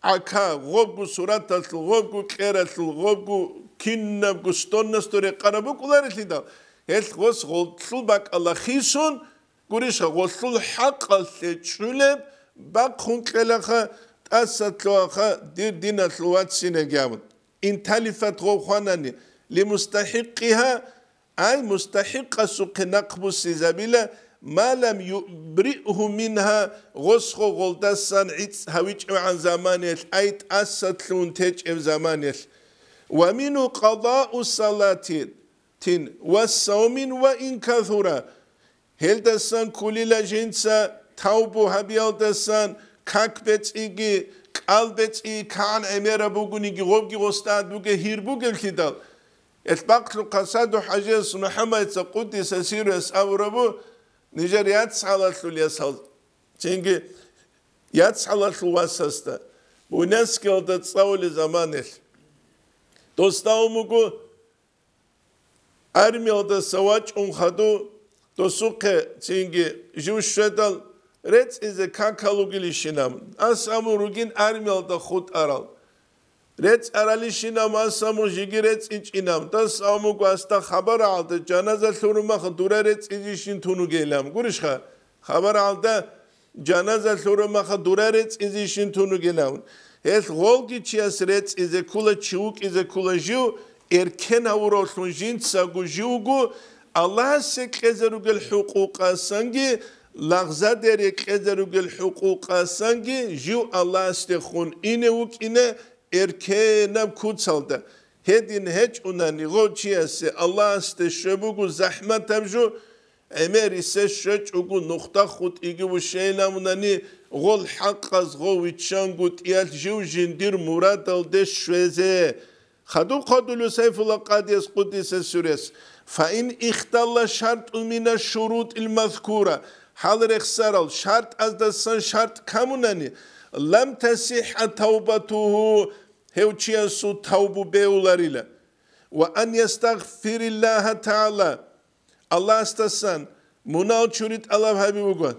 عكا غب سورات غب كيرات غب كنا بستون نستوري قربو كلار تيدا هل غوص غوصل باك الله خيسون قريش غوصل حق التشولب باق خون كلاخا تأسطلوخا دينا سلوات سينجامن إن تلفت غو خواناني لمستحقها أي مستحق سوق نقبو سيزابيلا ما لم يبرئه منها غسخ غلدسان عيتس هويج عن زمانه أي تأسد لونتج في زمانه ومنه قضاء الصلاة والصوم وإن كثر هل دسان كل جنسا توبو هبيال دسان كاكبتيجي قلبتي كان اميرا بوغنيجي غوبجي غوستاد بوغي هيربوغل كيدال اتباقلو قصادو حاجيس محمد قدس سيرس أوربو نيجر ياتسالاتلو ليسال تينجي ياتسالاتلو واسستا ونسكيل تتصاولي زمانل دوستاوموغو أرميل دا سواج أنخدو دوسوكي تينجي جوشتال ريتس إذا كاكالوغيلي شينام أساموروغين أرميل دا خود أرال ريتس أرالي شينام أسامو جيجي ريتس إيش إنام تساموغو أستا خبر عالدا جانازة ثورما خدورا ريتس إيشين تونو جيلام قرشخا خبر عالدا جانازة ثورما خدورا ريتس إيشين تونو جيلام هيث غولغي تشياس ريتس إذا كولا تشوك إذا كولا جيو إركن أورولون جين تساقو جيوغو الله سكزروغ الحقوق سانجي لغزة ديريك ازروغ الحقوق سانجي جو الله استخون إنه إنه إركنا كوتسالدا هدين هج أناني غوتشياس الله استشبوغو زحمة تبجو أمري سشج أقول نقطة خود إيجو شينا مناني غول حقز غو يتشانغو تيال جو جندير مراد الدش شوزه خدو قدلو سيف الله قاديس قدس السوريس فإن اختل شرط من الشروط المذكورة حال رخصارل شرط از دستان شرط كموناني لم تصح توبته هوچياسو توبو بيولاريلا وأن يستغفر الله تعالى الله استسان منال چوريت الله حبيبو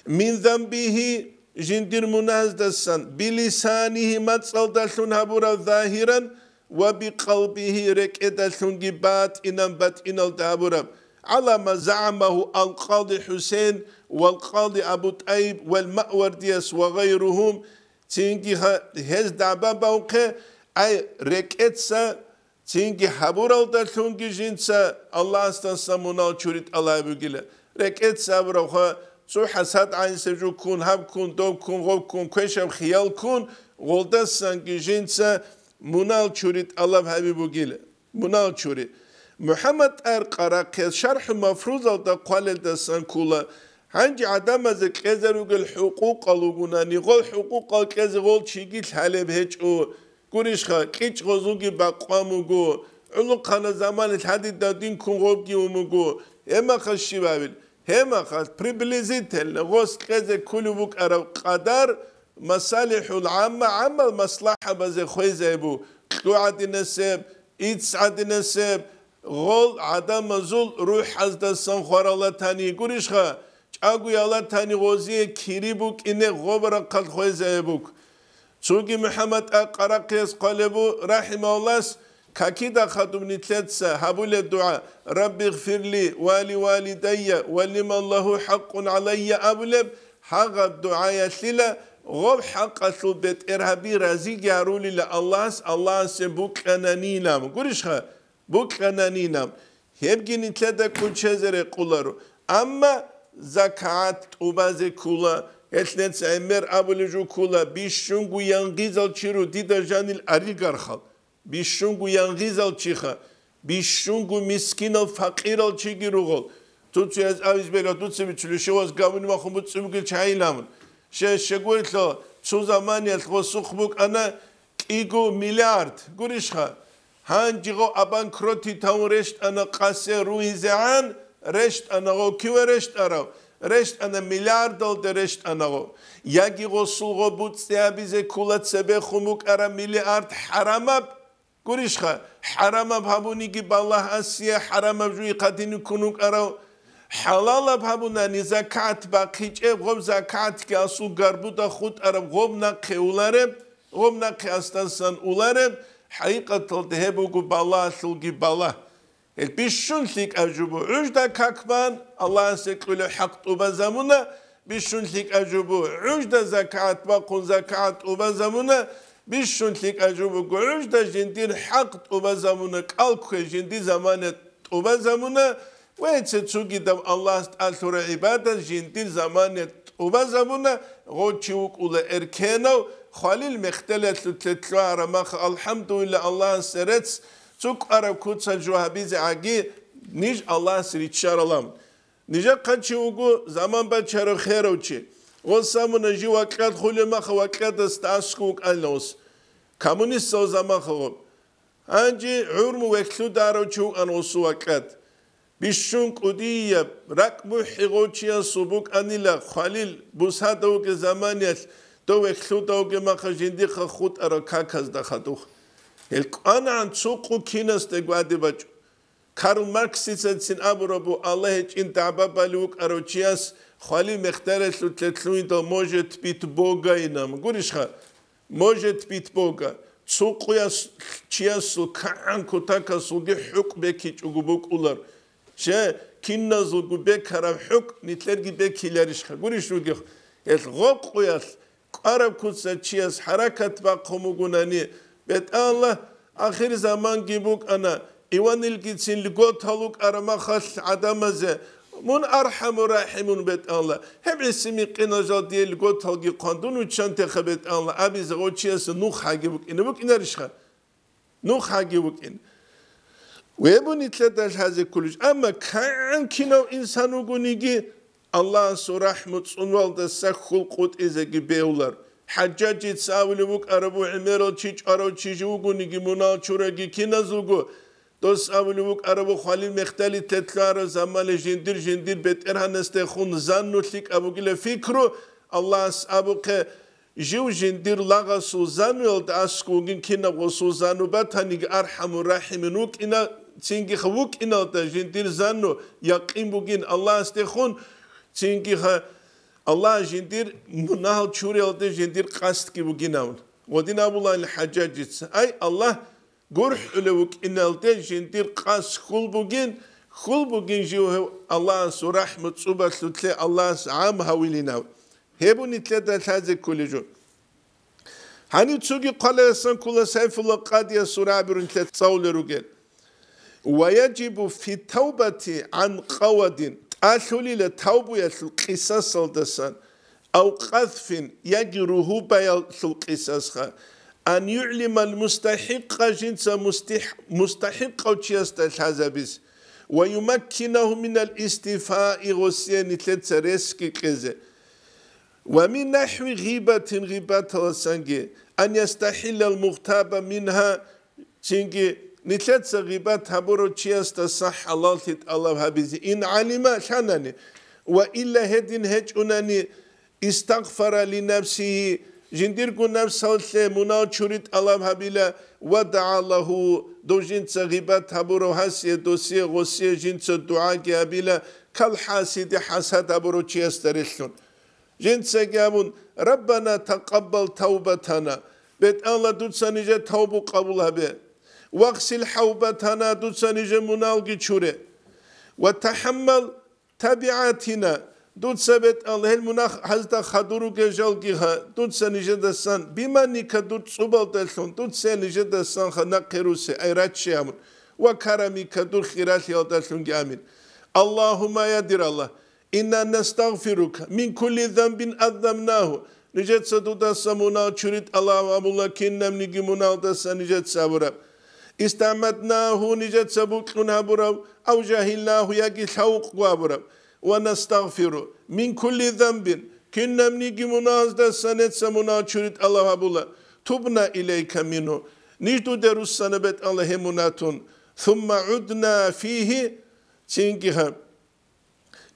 من ذنبه جندير مناز دستان بلسانه متصل دلون هبورا ظاهرا وبقلبه ركدلون جبات إنام بات إنال دابورا على ما زعمه القاضي حسين والقاضي أبو طيب والمأورديس وغيرهم تينجي هز دعبا باوكي أي ركتسا تينجي حبورا دلونجي جنسا الله استنسا منال چوريت الله بگيلا ركتسا بروخا سو حسد عين سجو كون هب كون دوب كون غوب كون كوشب خيال كون غولدسان جنسا منال چوريت الله حبيبو گيلا منال چوريت محمد قراقيس شرح مفروض دا قال دسان كولا هنجي عدم از كزروغ الحقوق لغونا نيغول حقوق كزغول چيگي حلب هج او گوريشخا قيچ غزوگي باقواموگو علو قانا زمان الحديد دا دين كون غوبگي وموگو اما خشي بابل هما خاص بريبليزيتل غوس كذا كله بوك أرو قدر مصالح العامة عمل مصلحة بزي خويزة بو قوعد نسب إتسعد نسب غول عدم زول روح حزد السنخور الله تاني قريشخا چاقو يالله تاني غوزي كيري بوك إنه غوبر قد خويزة بوك سوقي محمد قراقيس قالبو رحمه الله كاكيدا خدم نتلتسا هبول الدعاء ربي اغفر لي والدي ولمن له حق علي أبلب حق الدعاء يسلا غب حق البيت إرهابي رازي جارولي الله سبوك أنانينام قريشها بوك أنانينام هبجي نتلتا كل شزر قولارو أما زكاة وبازي كولا يتلتس أمير أبولجو كولا بيشونغو ينغيزال چيرو ديدا جانيل أريقارخال بيشونغو ينغيزال چيخا بيشونغو مسكينال فقيرال چيگيروغال توتسو از آویز بيلا توتسو بيچلو شواز گاوني ما خمبوت سموگل چايلامن شگويتلا چو زماني الخوا سخبوك أنا كيگو مليارد گوريشخا هانجيغو أبانكروتي تاون رشت أنا قاسي رويزعان رشت أنا غو كيو رشت أراو رشت أنا مليارد دل رشت أنا غو ياگي غو سلغو بوت سيابيزي كولات سبه خموك أرا مليارد حرامب قريشخا حرامب هبونيكي بالله أسيا حرامب جوي قديني كنوك أراو حلال بهبوناني زكاة باقيج غوب زكاة كاسو غربودا خود أرب غوب نقي أولارب غوب نقي أستنسان أولارب حقيقة تلتهبوكو بالله سلقي بالله بيشون ثيك أجوبو عجدا كاكبان الله سيكولو حق طوبا زمونا بيشون ثيك أجوبو عجدا زكاة باقون زكاة طوبا زمونا بيشون ثيك أجوبو عجدا جندين حق طوبا زمونا كالكو جندي زمانة طوبا زمونا ويتسوغي دم الله ألتور عبادة جندين زمانة طوبا زمونا غوتشيوك أولا إركينو خليل مختلط تتلو عرماخ الحمد لله الله سرتس سوك أرب كوتسا جوهبيز عاقي نيج الله سريتشار اللهم نيجا قنشيوكو زمان بچارو خيروچي وسامنا جوا كات خلي ما خوا كات استاسكوك ألوس كمونيست زمان خو أنجي عرم وكلو دارو شو أنوسوا كات بيشون قدية ركبو حيغوشيا سبوك أنيلا خليل بوسادو كزمانيات تو وكلو دو كما خجندي خود أركاكز دخدوخ القانا عن سوقو كيناس تقوادي بجو كارل ماركس يتسين أبربو الله يجين تعبا بالوك أروشياس خالي مختارت لتلتلوين دو موجت بيت بوغا ينام قوليش خا موجت بيت بوغا سوقو يا تشياسو كعان كتاكا سوغي حق بكي جوغبوك أولار شا كينا زوغو بكارا حق نتلرغي بكي لاريش خا قوليش روغي الغوقو يا قارب كتسا تشياس حركات باقومو قناني بيت الله آخر زمان جيبوك أنا إيوان الجنسين لقوت هلوك أرمخل عدمزه من أرحم راحمون بيت الله هم اسمي قنا جدي لقوت هلقي قندون وشان تخبت الله أبي زوجيس نوح حاجبك إنه بك إن رشخة نوح حاجبك إن ويبون يتلدش هذا كلش أما كان كنو إنسان وجنيجي الله سرحمة صنوال دسخل قط إذا جبيولر حجاج يتساوي بك أربو عميرو تيج أرو تيج وجنيجي منال شورجي كنا زوجو دوس أولوك أربو خالي مختلي تتلار زمان جندير بيت إرهان استخون زانو تلك أبو جل فكرو الله أبوك جو جندير لغا سوزانو يلد أسكوغين كنا وسوزانو باتانيك أرحم راحمنوك إنا تنجي خوك إنا جندير زانو يقيم بوغين الله استخون تنجي الله جندير مناهل شوري يلد جندير قاست كي بوغيناون ودين أبو الله الحجاج أي الله قرح لوك إن التجندير قاس خل بوجين جوه الله سرحمة صبح لتلا الله عام هاولينا هبون يتلا هذا كل جو هني تسوقي قال يسان كل سيف الله قاد يسرع برنت تصول رجال ويجب في التوبة عن قواد أثولي للتوبة القصص الدسان أو قذف يجره بيال القصص أن يعلم المستحق جنس مستحق أو تشيست الحزابيس ويمكنه من الاستيفاء غسيان تلتسرسك كذا ومن نحو غيبة السنجي أن يستحل المغتاب منها تنجي نتلتس غيبات هبورو تشيست صح الله هبيز إن علم شانني وإلا هدين هجونني استغفر لنفسه جندير كون نفسه منال شريط الله هبيلا ودعا له دو جنس غيبات هبورو هاسي دوسي غسي جنس الدعاء هبيلا كالحاسد حسد هبورو تشيسترشون جنس جابون ربنا تقبل توبتنا بيت الله دوتسا نجا توبو قبول هبه واغسل حوبتنا دوتسا نجا منال جيشوري وتحمل تبعاتنا دوت سبت الله المناخ هزدا خدورو جل جها دوت سنجدسان بما نكدوت صبال دلون دوت سنجدسان خنقروس أيراتشيامون وكرمي كدور خيرات يالدلون جامين اللهم يا دير الله إنا نستغفرك من كل ذنب أذنبناه نجد سدودا سمونا شريط الله وابولا كنم نجي منالدا سنجد سابرا استعمدناه نجد سبوكنا برا أو جاهلناه يجي ثوق وابرا ونستغفره من كل ذنب كنا منيجي منازدا سنة سمنا شريط الله أبولا تبنا إليك منه نجدو دروس سنبت الله مناتون ثم عدنا فيه تنجها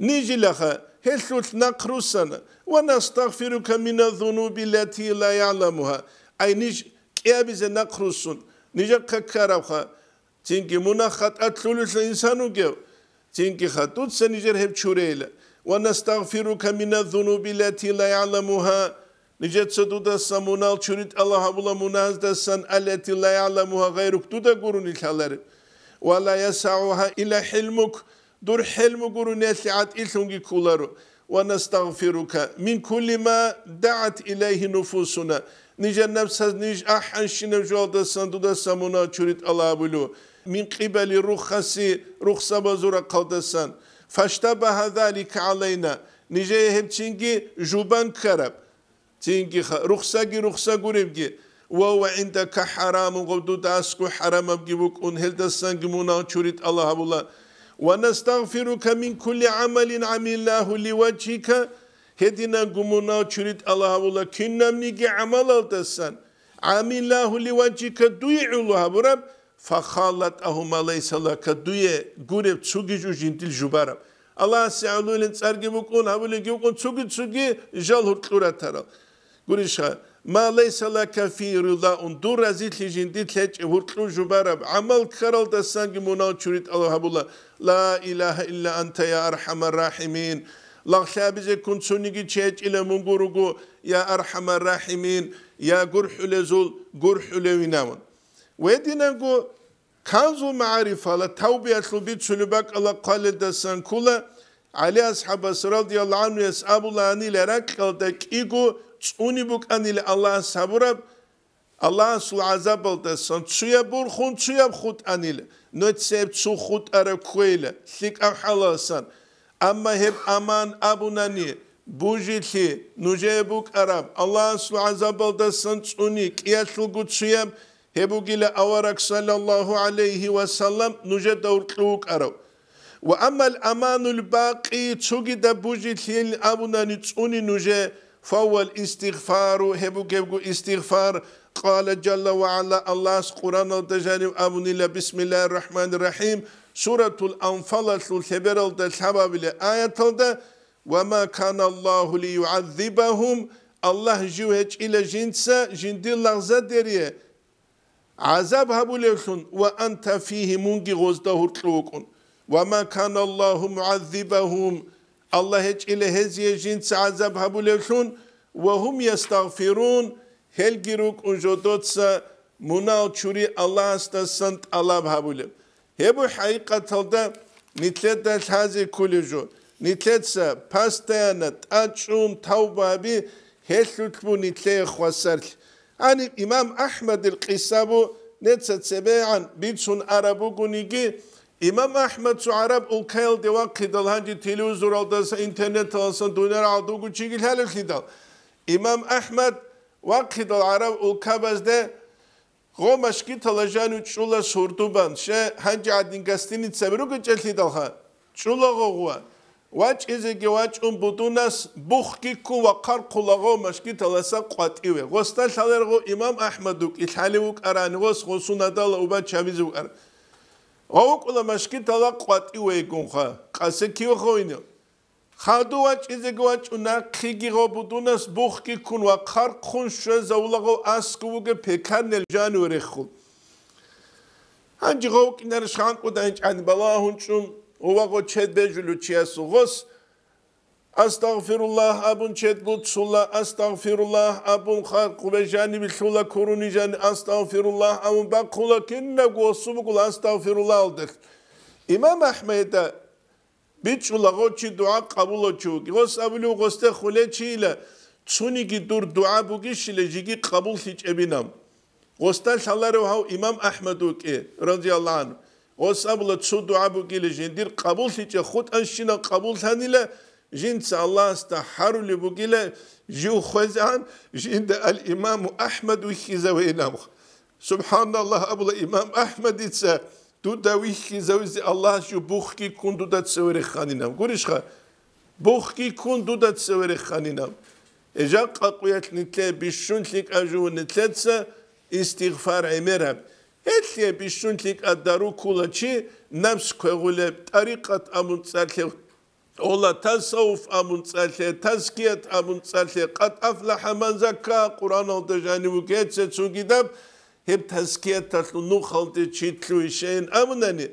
نيجي لها هلثلث نقرسنا ونستغفرك من الذنوب التي لا يعلمها أي نيج كيابز نقرسون نيجا ككارفها تنجي مناخات أتلولث الإنسان جو تنكي خطوط سنجر هب شوريلا ونستغفرك من الذنوب التي لا يعلمها نجد سدودا سمونال شريط الله أبولا منازدا سن التي لا يعلمها غيرك دودا قرون الحلال ولا يسعها إلى حلمك دور حلم قرون يسعد إلتنجي كولارو ونستغفرك من كل ما دعت إليه نفوسنا نجد نفسها نج أحنشنا جوالدا سن دودا سمونال شريط الله أبولو من قبل رخصة بزورة قودسان فاشتبه ذلك علينا نجي هم تنجي جوبان كرب تنجي رخصة قريبجي وهو عندك حرام وقدو داسكو حرام بجيبوك انهل دسان جمونا شريط الله أبولا ونستغفرك من كل عمل عملناه لوجهك هدينا قمنا شريط الله ولا كنا منيجي عمل الدسان عمله لوجهك دوي الله برب فخالت أهما ليس لك دوي قرب تسوقي جنتل جبارب الله سألوا لين ترجع بكون هقول لك يكون تسوقي جال هرتلورا ترى قريشها ما ليس لك في رضا دور رزيت لجنتل تلج هرتلو جبارب عمل كرال دسان قمنا شريط الله بولا لا إله إلا أنت يا أرحم الراحمين لا خابزة كنت سنيجي تشيج إلى منقرقو يا أرحم الراحمين يا قرح لزول قرح لوينامون ودينا نقول كنزو معرفة لتوبية لبيت سلبك الله قال دسان كلا علي أصحاب رضي الله عنه يسأب الله عني لرك قلتك إيقو تسوني بك أني الله صبرب الله سل عذاب دسان تسويا برخون تسويا بخوت أني نتسيب تسو خوت أركويلة لك أحلاسان أما هب أمان أبو ناني بوجيتي نجيبوك أراب الله سل عذاب دسان تسوني كياتل قد سيام هبوغيلا أورك صلى الله عليه وسلم نجد دورتلوك أرو وأما الأمان الباقي تسوغي بوجيتي أبونا نتسوني نجي فهو الاستغفار هبوغيبو استغفار قال جل وعلا الله قرآن التجانب أبوني بسم الله الرحمن الرحيم سورة الأنفال الخبر الحباب آية وما كان الله ليعذبهم الله جوهج إلى جنسا جندي لغزة دريه عذاب هبوليكون وأنت فيه منجي غزده هرتلوكون وما كان الله معذبهم الله هج إلى هزي جنس عذاب هبوليكون وهم يستغفرون هل جروك أنجدوتسا مناو تشوري الله استسنت الله هبولي هبو حقيقة تلدا نتلت هذه كل جو نتلتسا باستيانت أجون توبة بي هلتبو نتلي خواسرك يعني إمام أحمد القسابو نتسد سبيعا بيتسون عربو قنيجي إمام أحمد سو عرب الكيل دوا قدال هنجي تلوزور الدس إنترنت السن دونر عدوغو تشيجل هلا خدال إمام أحمد وقدال عرب الكابز ده غومشكي تلاجانو تشولا سوردوبان شه هنجي عدين قستيني تسبرو قجل خدالها تشولا غوغوا واج إزاي واج بدوناس بخكي كو وقار قلقو مشكي تلاسا قاتيوه غستان شالرغو إمام أحمدوك إتحاليوك أراني غس غسونا دالا وبا شاميزوك أراني غوك ولا مشكي تلا قاتيوه يقونخا قاسي كيو خوينيو خادو واج إزاي واج وناقيجي غو بدوناس بخكي كون وقار قون شوزا ولغو أسكووك بيكان الجانو ريخو هنجي غوك نرشان قدانج عن بلاهون شون وواقو چهد بجلو چیاسو غس استغفرالله ابون چهد لطسولا استغفرالله ابون خلق بجاني بلولا كوروني جاني استغفرالله ابون باقولا كننا قوصو بقول استغفرالله الدك إمام أحمد بيچولا غوچي دعا قبولو چوك غس ابلو غسته خولي چيلا تسونيكي دور دعا بوغيش لجيكي قبول هيچ ابينام غسته شالارو هاو إمام أحمدوك رضي الله عنه وصابلا تصدوا عبو كيل جندير قبول تيجي خود أنشنا قبول ثانيلا جنس الله استحارو لبوكيلا جو خزان جند الإمام أحمد ويخيزا وينام سبحان الله أبو الإمام أحمد يتسا دودا ويخيزا ويزي الله جو بوخكي كون دودا تسوري خانينام قوليشخا بوخكي كون دودا تسوري خانينام إجا قاقويات نتلا بيشون لك أجو نتلاتسا استغفار عمرهم هتلي بيشون لك أدارو كولا شيء نفس كقولة طريقة أمون سالة ولا تصوف أمون سالة تزكية أمون سالة قد أفلح من زكى قرآن الدجاني وكيت ستسوقيدب هب تزكية تطلو خالد شيء شين أمونني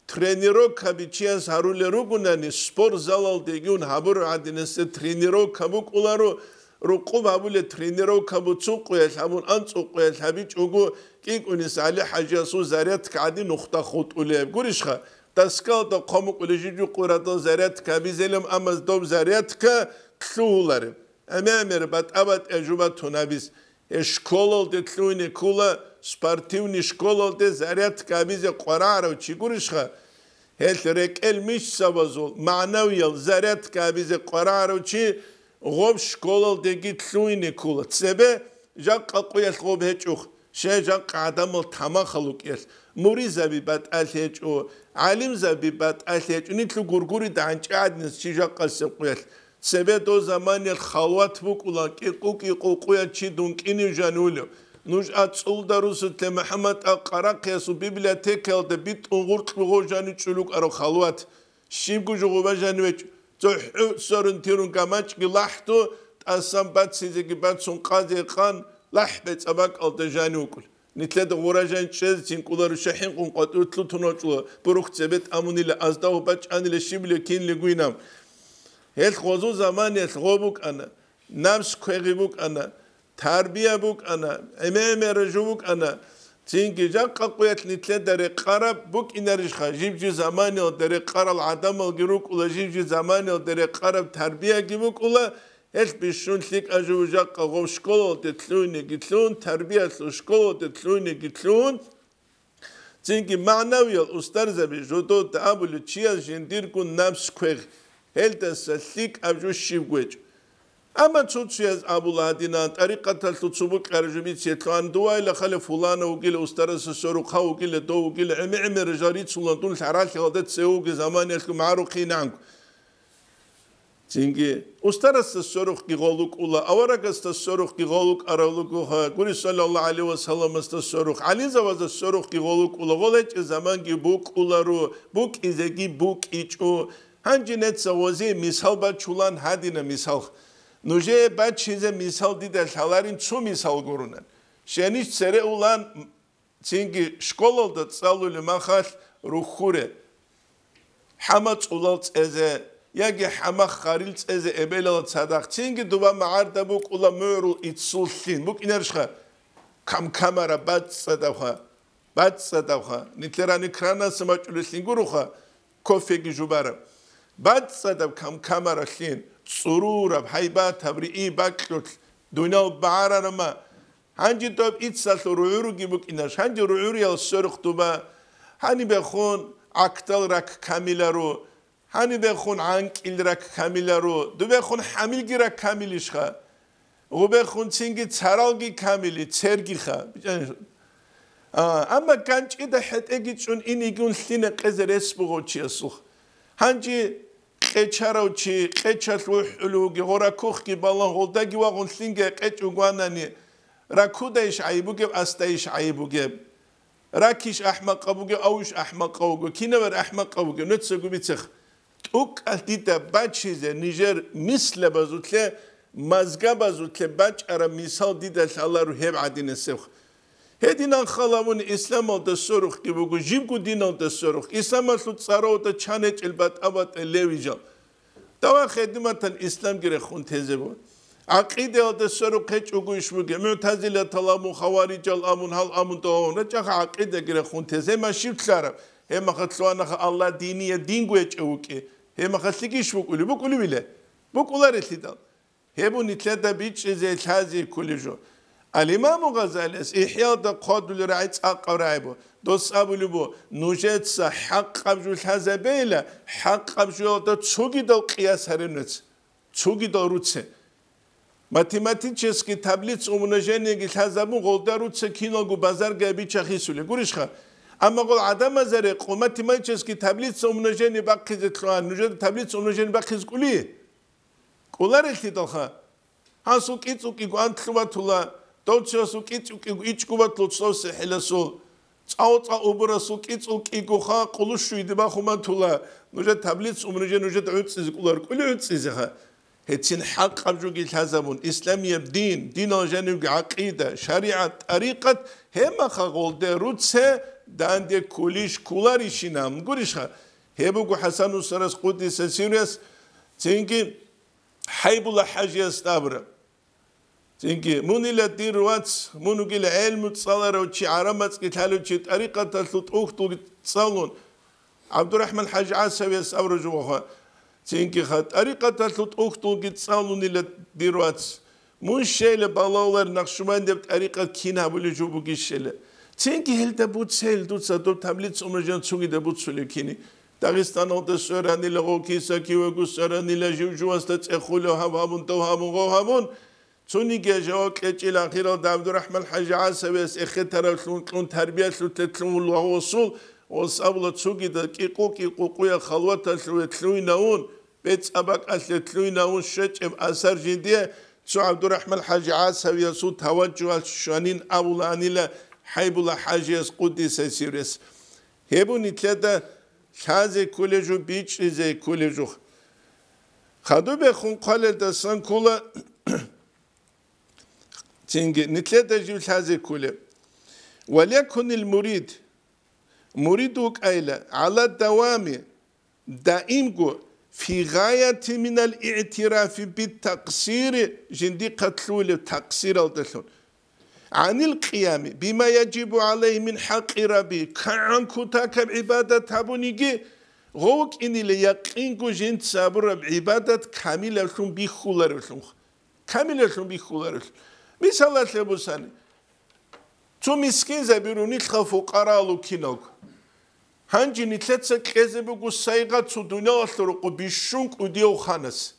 ترينيرو كابيتشياس هارول روغوناني سبور زلال ديجون هابور عدنس ترينيرو كابوك أولارو رقوب هابول ترينيرو كابو تسوقيل هابون أنسوقيل هابيج أوجو كيك ونس على حاجة سو زاريات كعدي نقطة خط أوليب قريشخا تسكال دا قامك ولجيجو قرادة زاريات كابيزلم أمز دوب زاريات كتلولارم أمامر بات أبد أجوبة تنابيز إشكولل دي تلويني كولا سبارتيوني إشكولل دي زاريات كابيزي قرارة وشي قريشخا هل رك المش سوازول معنويا زاريات كابيزي قرارة وشي غوب شكولل دي تلويني كولا تسبه جاق قوية غوب هيتشوخ شجع قدم التماخلوك يس مريض بيبات ألهج أو عالم زبيبات ألهج نتلو غرغوري دانش عاد نسجع قصة قيل цебето замане халват вукула киқуки қуқуя чидун кини жанулю нуж ацулдарусу те Мухаммад ақарақиясу библиотекалда бит уңғурқлуғо жаны чулук аро халват шимку жуғуба жанвеч зоху сорун тирун камачки лахту тасам батсизеги батсун қази қан лахбет абак алта жанукул нитлед ғуражан чез цинкулару шахин қунқат утлу туночула бурух цебет амуниле аздау бач аниле шибле кинле гуинам ел хозу заман ел ғобук ана намс квегибук ана тарбия бук ана эмеме режубук ана цинки жаққа қоят нитлед даре қараб бук инаришха жибжи заман ел даре қарал адам ал гирук ула жибжи заман ел даре қараб тарбия гибук ула ел бишунлик ажу жаққа ғов школа детлуйне гитлун тарбия слу школа детлуйне гитлун цинки маънави ел устарзаби жудо таабулу чияз жиндиркун намс квег ელდასა ლიკ აბჯუს შივგვეჭ ამა ცუციას აბულადინან ტარიყათა ლუცუბუ ყარჟუბიც ეთლან დუაილა ხალე ფულანა უგილე უსტარას სორო ხა უგილე დო უგილე ემემერ ჟარიც ულანდულ ჰარალ ხალდა ცეუგე ზამანი ეხ მარუხინან ცინგი უსტარას სორო ხიგოლუკ ულა ავარაგას სორო ხიგოლუკ არალუკ ხა გური სალალლაჰუ ალეიჰი ვასალამას სორო ალიზავაზ სორო ხიგოლუკ ულა ღოლეჭ ზამანგი ბუკ ულარო ბუკ იზეგი ბუკ იჭო Hanjinet savozi misal ba çulan hadine misal. Nuje ba çize misal dide şalarin çu misal gurunan. Şeniş sere ulan çünkü şkololda tsalulu mahal ruhure. Hamat ulal eze yagi hamak kharil eze ebelal sadak. Çünkü duba ma'arda buk ula mörul itsulsin. Buk inerşha. Kam kamera bat sadavha. Bat sadavha. Nitlerani krana smaçulusin guruha. Kofegi jubara. Bad sadab kam kamera shin sururab haybat tabri'i baklut dunal ba'arama hanji tob itsal ru'uru gibuk inash hanji ru'uru yal suruk tuba hani bekhun aktal rak kamilaru hani bekhun ankil rak kamilaru du bekhun hamil girak kamilishkha u bekhun tsingi tsaralgi kamili tsergikha amma ganchi da hetegi chun inigun sine qezeres bugochiasu hanji qecharochi qechalluhulugi horakukhki ballan holdagi wagun singe qechuganani rakudaish aybuge astaish aybuge rakish ahmaqabuge aush ahmaqabuge kinaver ahmaqabuge netsegubitsikh tuk altita bachize niger misle bazutle mazga bazutle bachara misal dida salaru hebadinesevh Hedinan xalavun İslam olda soruk gibi bu jibgu din olda soruk. İslam aslu tsara olda çanet elbat abat levijam. Dava xedimatan İslam gire xun teze bu. Aqide olda soruk hiç ugu işbu ge. Mu'tazile talamun havarical amun hal amun doğuna. Çaha aqide gire xun teze. Ma şiftlara. Hema xatluana Allah diniye din güeç uki. Hema xatliki işbu kuli. Bu kuli bile. Bu kular etlidan. Hebu nitleda biç zelhazi kulijo. Al-İmam Gazali İhya'da qadul ra'it aqraibu dos abulubu nujetsa haqq abjul hazabeyle haqq abjulda çugidal qiyas harinets çugidal rutse Математический таблиц умножения гилхазабу голдарутse киногу базар габи чахисуле гуришха Amma gol adam azare математический таблиц умножения бақизетлан нужет таблиц умножения бақизкули Kular eltidalha Hasu kitsuki guantlvatula Dolcesu kitsuki içkuvatlu tsose helasu Çauta ubrasu kitsuki guha kuluşuydu bakhumatula Nuje tablitz umruje nuje ütsizik ular kuli ütsizik ha Hetin hak abju gilhazamun İslamiyem din ojenug aqide şariat tariqat hema khagolde rutse dande kulish kular işinam gurişha Hebugu Hasan Saras Qudis Sirius çünkü Haybullah Haciyas tabra Çünkü munile dirwats munugile elmu tsalara uçi aramats githalu uçi tariqata tutuqtu tsalun Abdurrahman Hacı Asaviyas avrucu vaha Çünkü tariqata tutuqtu gitsalun ile dirwats mun şeyle balawlar Nakşubandiye tariqa kina bulucu bu gişele Çünkü helde bu tsel dutsa do tablits umrajan tsugi de bu tsulekini Dağistan olda söranile gokisa kiwe gusaranile jivjuvasta tsexulo havabun tohabun gohabun Çuni gece o keçil ahiral Abdurrahman Hacı Asaviyas ekhetaralun terbiyatlu tetlumullah usul o sabla çugi da kiku kuya khalvata tluinaun بيت أباك أثلتلوين ونشج أثر جدية سو عبد الرحمن حاج عاصف يسو توجه الشانين أولاني لا حيب الله حاجيس قدس سيرس هبو نتلدا شازي كولجو بيتش زي كولجو خدو بخون قال دسان كولا تنجي نتلدا جيب شازي كولا وليكن المريد مريدك أيلا على الدوام دائم في غاية من الاعتراف بالتقصير جندي قتلوا التقصير الدلون عن القيام بما يجب عليه من حق ربي كان كتاك بعبادة تابونيجي غوك إني ليقين جند صبر بعبادة كاملة لهم بخولر لهم كاملة لهم بخولر مثال لبوساني تو مسكين زبيروني فقراء لكينوك هنجي نتلتسا كذبو سايغا تو دنيا لرقو بيشونك وديو خانس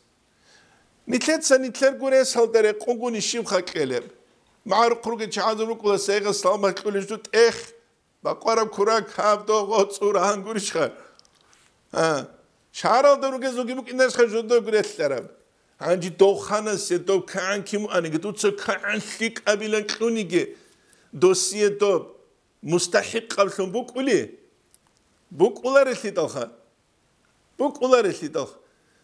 نتلتسا نتلر غوريس هالدري قونغو نشيم خاكيلر مع رقروك جعادروك ولا سايغا سلامة كولجدوت بقوارب كوراك هابدو غوتصور هنگورش خار شعرال دروك زوگيبوك إناس خجدو غوريس لرم هنجي دو خانس دو كان كيمو أنيگي دو تسو كان شيك أبيلان كلونيگي دوسيه دو مستحق قبلهم بوك ولي بوك أولار الثيتالخا بوك أولار الثيتالخ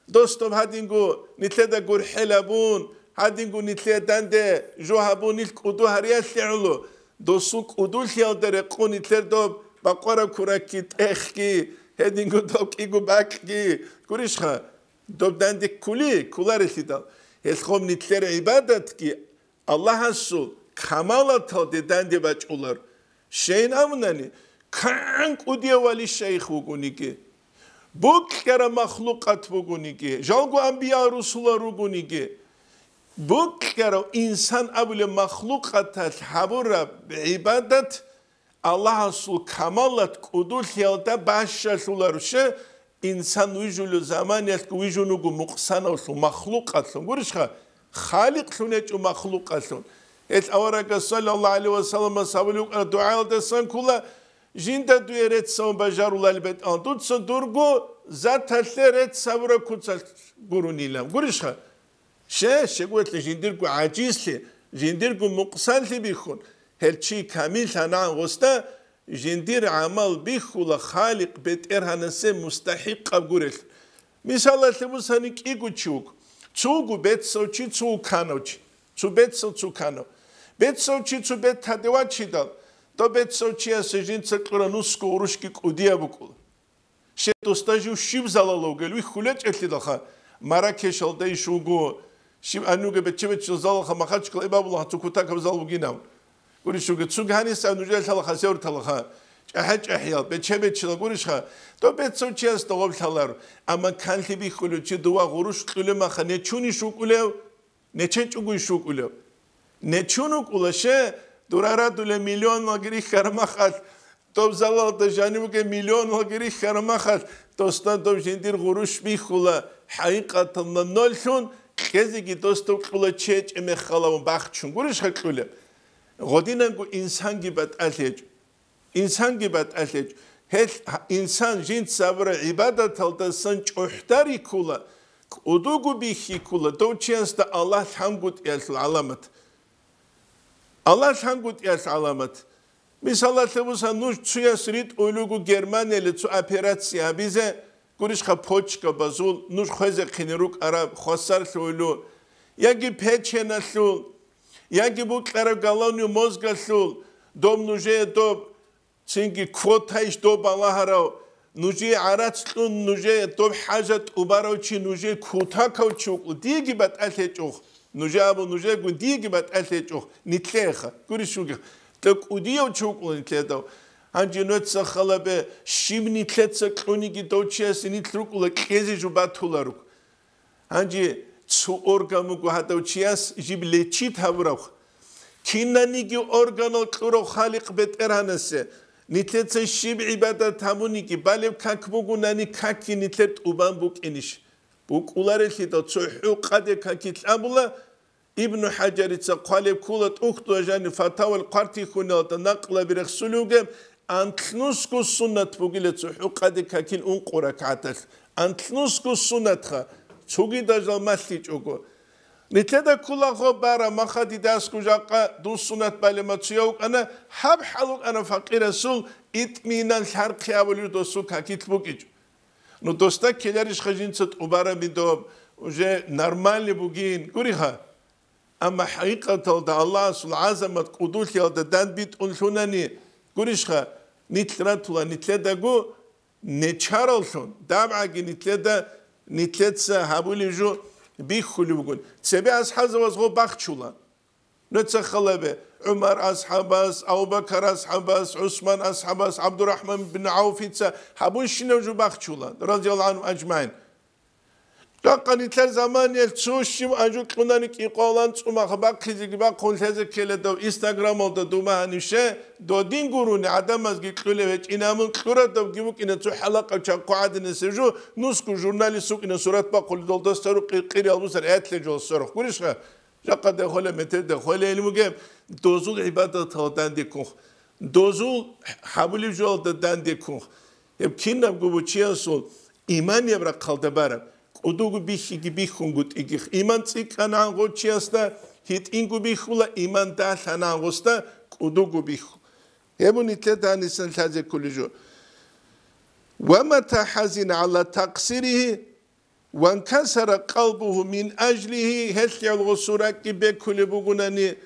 دوستم هادينغو نتلدا غور حلابون هادينغو نتلدا داندي جوهابون الكودو هرياس لعلو دوسوك ودول خيال قو نتلدا بقورا كوراكي تخكي هادينغو دوك إيغو باكي كوريشخا دوب داندي كولار الثيتال هالخوم نتلر عبادتكي الله هسو كمالة داندي باج أولار شين أمناني كان قديا ولي الشيخ وقونيكي بوك كرا مخلوقات وقونيكي جالقو أنبياء رسول وقونيكي بوك كرا إنسان أبو مخلوقات الحبورة بعبادة الله سو كمالات قدول يالتا باشا سولارشه إنسان ويجولو زمان يلك ويجونو مقصانا مخلوقات قرشخا خالق سنة مخلوقات أورك صلى الله عليه وسلم سابلوك الدعاء دسان كله جندا دويرت سون بجارو البيت أن تدسن درجو ذات الثرت سبرة كتسل قروني لهم قرشها شقوت لجندرجو عاجز لي جندرجو مقصان لي بيخون هل شيء كامل ثنا غستا جندير عمل بيخول خالق بيت إرهانسه مستحق قبورش مثال تبصنيك إيجو تشوك تشوكو بيت سوتشي تشوك كانوتشي تشو بيت سو تشو كانو بيت سوتشي تشو بيت تدواتشي دال تو بيت سوتشي أسجين تكرانوس كوروشكي كوديا بقول شيء توستاجو شيب زالالوجل ويخولج أتلدخا مراكش الداي شوغو شيب أنوجا بتشبت زالخا ما خدش كل إباب الله تكوتاك بزالوجينام قولي شوغ تسوق هاني سأنوجل تلخا سير تلخا أحد أحيال بتشبت شلا قوليش خا تو بيت سوتشي أستوعب تلار أما كان تبي خلوتشي دوا غروش كل ما خني تشوني شو كله نتشنج أقول شو كله نتشونو كله شيء دورارا دول مليون مغري خرمخات توب زلال تجانبو که مليون مغري خرمخات دوستان توب جندير غروش بيخولا حقيقة نولشون كذي كي دوستو كله تشيج مخلاون باخشون غروش خكله غدينا كو إنسان جبت أثيج إنسان جبت أثيج هل إنسان جند صبر عبادة تلتسن أحتري كله ودوغو بيخي كله دو تشينس دا الله تحمد يالس العلامات الله تحمد يالس العلامات مثلا تبوسا نوش تسويا سريت أولوغو جرمانيا لتسو أبيراتسيا بيزا قريش خا بوچكا بازول نوش خوزي خينيروك عرب خسار سولو ياجي بيتشينا سول ياجي بوكلارا غالونيو موزغا سول دوم نوجي دوب تسينجي كوتايش دوب الله هراو نوجي عراتلون نوجي دوب حاجات أباروشي نوجي كوتاكاو تشوكو ديجي بات أثيجوخ نوجي أبو نوجي قو ديجي بات أثيجوخ نتليخا قريشوكي تك وديو تشوكو نتليدو هنجي نوتسا خلابه شيب نتلتسا كلونيكي دوتشيس نتلوكو لكيزي جو باتولاروك هنجي تسو أورغاموكو هاتوشياس جيب ليتشيت هاوراوخ كينانيكي أورغانو كورو خالق بيت إرهانسي نتلت شيب عبادة تامونيكي باليب كاكبوغو ناني كاكي نتلت أوبان بوك إنيش بوك أولاريكي دو تسوحو قادي كاكي تلابولا ابن حجر قالب كولت أختو جاني فتاوى القارتي خونالتا نقل برخصلوغم أنتلنسكو السنة بقولت حقد كاكل أنقرك عتل أنتلنسكو السنة خا تسوقي دجال مالتي جوجو نتلدا كل خبارة ما خدي داسكو جاقا دو سنة بالما تسيوك أنا حب حلوك أنا فقير سول إتمينا الحرق ياولي دوسو كاكل بقيجو نو دوستا كيلاريش خجين ست عبارة بدوب وجه نورمال بوجين قريها أما حقيقة الله سبحانه عظمة قدوش يالدا دان بيت أنشوناني قريشها نتلاتولا نتلاداقو نتشارلشون دابعاقي نتلاتسا هابولي جو بيخولي بقول تسابي أصحاب وزغو باخشولا نتسخلبه عمر أصحاباس أبو بكر أصحاباس عثمان أصحاباس عبد الرحمن بن عوف هابون شنو جو باخشولا رضي الله عنهم أجمعين لقد تل زمان يلتسوشيم أجوك قنانك إقالان تسوما خباق خيزيك باق خونتازك كلا دو إنستغرام أو دو مهانيشة دو دين قروني عدم أزغي كلولي ويج إنامون كلورة دو جيبوك إنا تو حلقة وشاقو عادن سيجو نوسكو جورنالي سوك إنا سورات باقول دول دستارو قيري البوسر أتلي جو السرخ قريشها لقد دخول متر دخول المجيب دوزول عبادة تهدان دي كوخ دوزول حبولي جوال دان دي كوخ يبكين نبقو بوچيان سول إيمان يبرا قلدبارم ودوغو بيخي بيخونغوت إيجيخ إيمان تيك أنا غوتشياستا هيت إنغو بيخولا إيمان دال أنا غوستا ودوغو بيخو يبون يتلتا نسان لازي كل جو ومتى حزن على تقصيره وانكسر قلبه من أجله هل يلغسرك بكل بغناني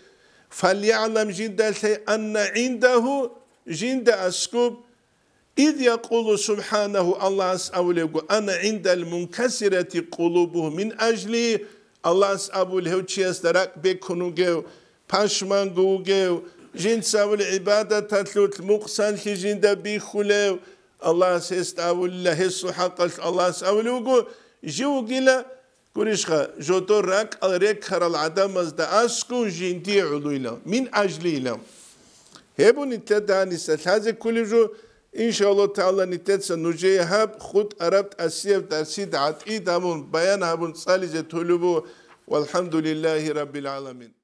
فليعلم جدا أن عنده جند أسكوب إذ يقول سبحانه الله أسأله أنا عند المنكسرة قلوبه من أجلي الله أسأله تشيسترك بكونو جو باشمان جو جن سأول عبادة تتلوت مقسان جن بيخلو الله أسأله الله الصحق الله أسأله جو جلا كوريشخا جوتو راك الرك خر العدم أزد أسكو جندي علوينا من أجلينا هبون التداني ستهذا كل جو إن شاء الله تعالى نتسا نجيهاب خود أربت أسيف درسي دعات إيدامون بيان هابون صالجة طلبو والحمد لله رب العالمين